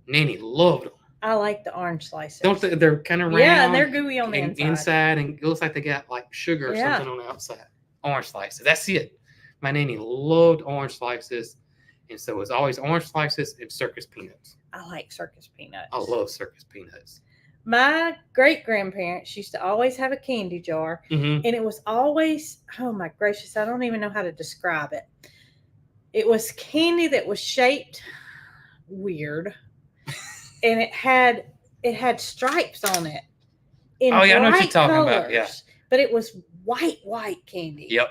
Nanny loved them. I like the orange slices. They're kind of round. Yeah, and they're gooey on the inside, and it looks like they got like sugar or something on the outside. Orange slices, that's it. My nanny loved orange slices, and so it was always orange slices and circus peanuts. I like circus peanuts. I love circus peanuts. My great-grandparents used to always have a candy jar, and it was always, oh my gracious, I don't even know how to describe it. It was candy that was shaped weird, and it had stripes on it. I know what you're talking about. Yeah, but it was white candy. Yep.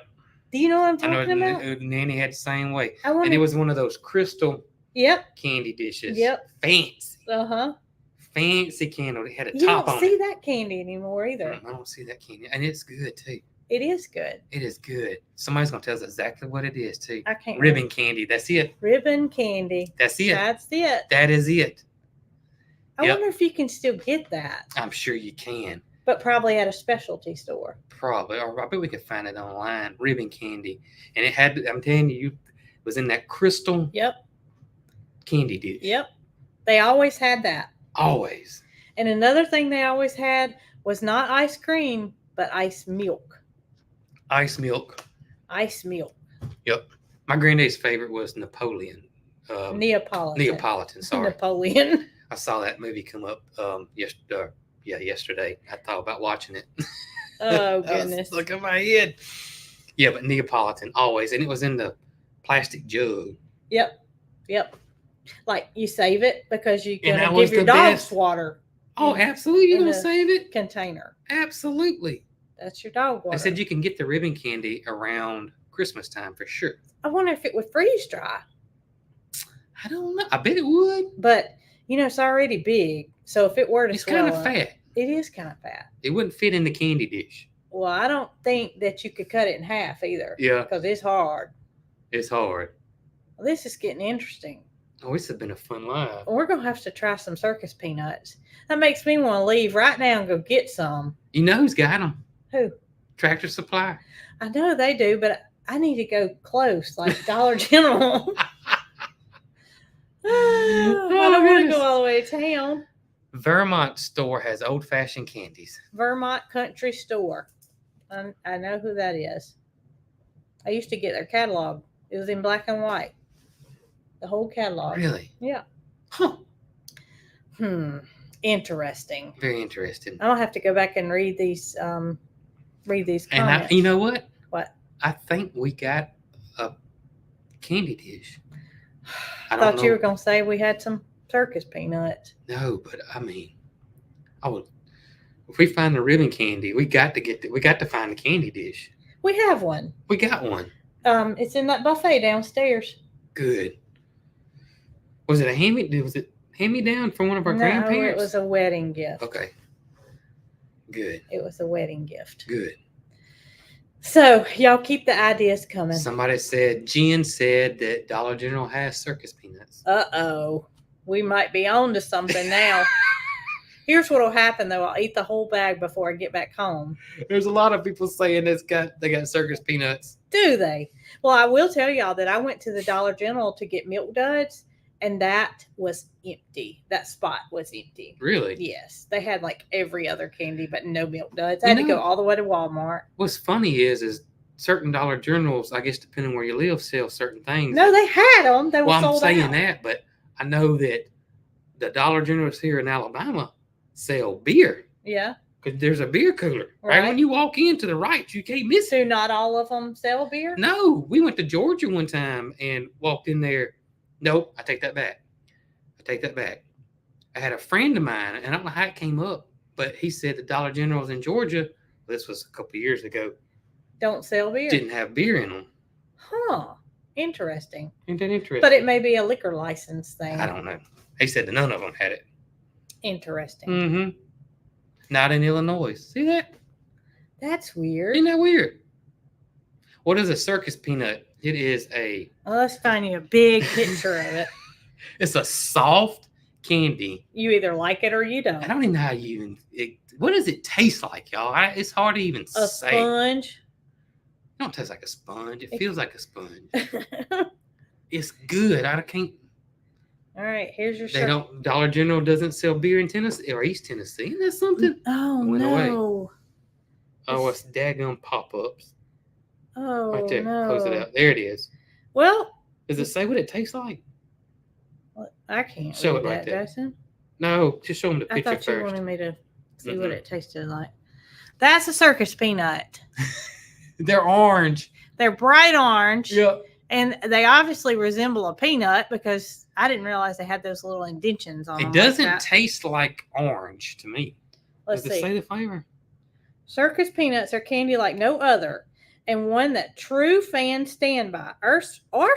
Do you know what I'm talking about? Nanny had the same way, and it was one of those crystal candy dishes. Yep. Fancy. Fancy candy. It had a top on it. You don't see that candy anymore either. I don't see that candy. And it's good, too. It is good. It is good. Somebody's going to tell us exactly what it is, too. I can't Ribbon candy. That's it. Ribbon candy. That's it. That's it. That is it. I wonder if you can still get that. I'm sure you can. But probably at a specialty store. Probably, or I bet we could find it online. Ribbon candy, and it had. I'm telling you, it was in that crystal. Yep. Candy dish. Yep. They always had that. Always. And another thing they always had was not ice cream, but ice milk. Ice milk. Ice milk. Yep. My granddad's favorite was Napoleon. Neapolitan. Sorry. Napoleon. I saw that movie come up yesterday. I thought about watching it. Oh, goodness. Look at my head. Yeah, but Neapolitan, always. And it was in the plastic jug. Yep. Like you save it because you're going to was give your the dogs best. water. Oh, absolutely. You're in going to a save it? Container. Absolutely. That's your dog water. They said you can get the ribbon candy around Christmas time for sure. I wonder if it would freeze dry. I don't know. I bet it would. But, it's already big. So if it were to It's swell kind of up, fat. it is kind of fat. It wouldn't fit in the candy dish. Well, I don't think that you could cut it in half either. Yeah. Because it's hard. It's hard. Well, this is getting interesting. Oh, this has been a fun live. We're going to have to try some circus peanuts. That makes me want to leave right now and go get some. You know who's got them? Who? Tractor Supply. I know they do, but I need to go close, like Dollar General. I don't want to go all the way to town. Vermont store has old-fashioned candies. Vermont Country Store. I know who that is. I used to get their catalog. It was in black and white. The whole catalog. Really? Yeah. Huh. Interesting. Very interesting. I'll have to go back and read these comments. And you know what? What? I think we got a candy dish. I thought you were going to say we had some circus peanuts. No, but I mean, if we find the ribbon candy, we got to find the candy dish. We have one. We got one. It's in that buffet downstairs. Good. Was it hand-me-down from one of our grandparents? No, it was a wedding gift. Okay. Good. It was a wedding gift. Good. So, y'all keep the ideas coming. Jen said that Dollar General has circus peanuts. Uh-oh. We might be on to something now. Here's what will happen, though. I'll eat the whole bag before I get back home. There's a lot of people saying they got circus peanuts. Do they? Well, I will tell y'all that I went to the Dollar General to get Milk Duds, and that was empty. That spot was empty. Really? Yes. They had like every other candy, but no Milk Duds. I had to go all the way to Walmart. What's funny is certain Dollar Generals, I guess depending where you live, sell certain things. No, they had them. They were sold out. Well, I'm saying that, but I know that the Dollar Generals here in Alabama sell beer. Yeah. Because there's a beer cooler. Right when you walk in to the right, you can't miss it. So not all of them sell beer? No. We went to Georgia one time and walked in there. Nope, I take that back. I had a friend of mine, and I don't know how it came up, but he said the Dollar Generals in Georgia, this was a couple of years ago, don't sell beer. Didn't have beer in them. Huh. Interesting. Ain't that interesting? But it may be a liquor license thing. I don't know. He said that none of them had it. Interesting. Mm-hmm. Not in Illinois. See that? That's weird. Isn't that weird? What is a circus peanut? It is let's find you a big picture of it. It's a soft candy. You either like it or you don't. I don't even know how what does it taste like, y'all? It's hard to even say. A sponge? It don't taste like a sponge. It feels like a sponge. It's good. I can't. All right, here's your Dollar General doesn't sell beer in Tennessee or East Tennessee. Isn't that something? Oh, went no. Away. Oh, it's daggum pop-ups. Oh, right there. no. Close it out. There it is. Well. Does it say what it tastes like? I can't show read it right that, there. Jason. No, just show them the picture first. I thought you first. wanted me to see what it tasted like. That's a circus peanut. They're orange. They're bright orange. Yep. And they obviously resemble a peanut because I didn't realize they had those little indentions on them. It doesn't taste like orange to me. Let's Does see. it say the flavor? Circus peanuts are candy like no other, and one that true fans stand by. Our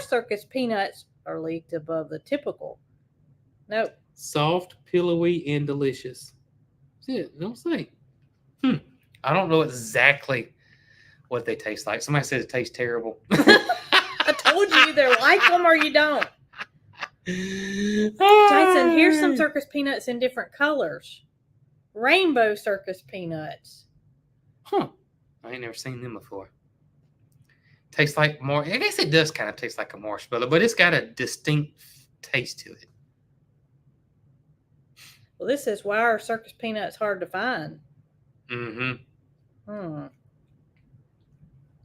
circus peanuts are leaked above the typical. Nope. Soft, pillowy, and delicious. That's it. Don't say. I don't know exactly what they taste like. Somebody says it tastes terrible. I told you either like them or you don't. Jason, here's some circus peanuts in different colors. rainbow circus peanuts. Huh. I ain't never seen them before. Tastes like more. I guess it does kind of taste like a marshmallow, but it's got a distinct taste to it. Well, this is why are circus peanuts hard to find. Mm-hmm.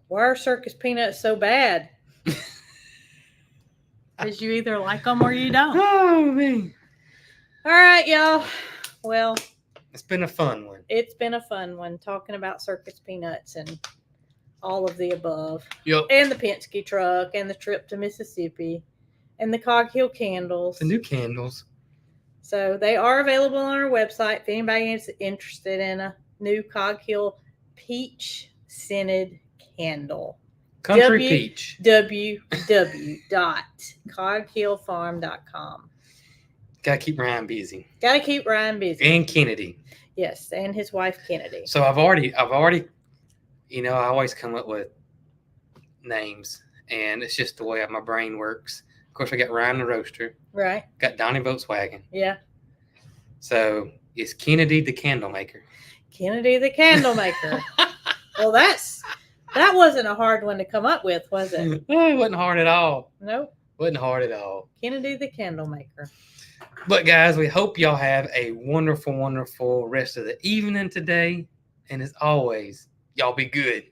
Why are circus peanuts so bad? Because you either like them or you don't. Oh, man. All right, y'all. Well, it's been a fun one. It's been a fun one talking about circus peanuts and all of the above. Yep. And the Penske truck and the trip to Mississippi and the Cog Hill candles. The new candles. So they are available on our website if anybody is interested in a new Cog Hill peach scented candle. Country peach. www.coghillfarm.com. Gotta keep Ryan busy. Gotta keep Ryan busy. And Kennedy. Yes, and his wife Kennedy. So I've already, I always come up with names, and it's just the way my brain works. Of course, I got Ryan the Roaster. Right. Got Donnie Volkswagen. Yeah. So it's Kennedy the Candle Maker. Kennedy the Candle Maker. Well, that wasn't a hard one to come up with, was it? It wasn't hard at all. Nope. Wasn't hard at all. Kennedy the Candle Maker. But guys, we hope y'all have a wonderful, wonderful rest of the evening today. And as always, y'all be good.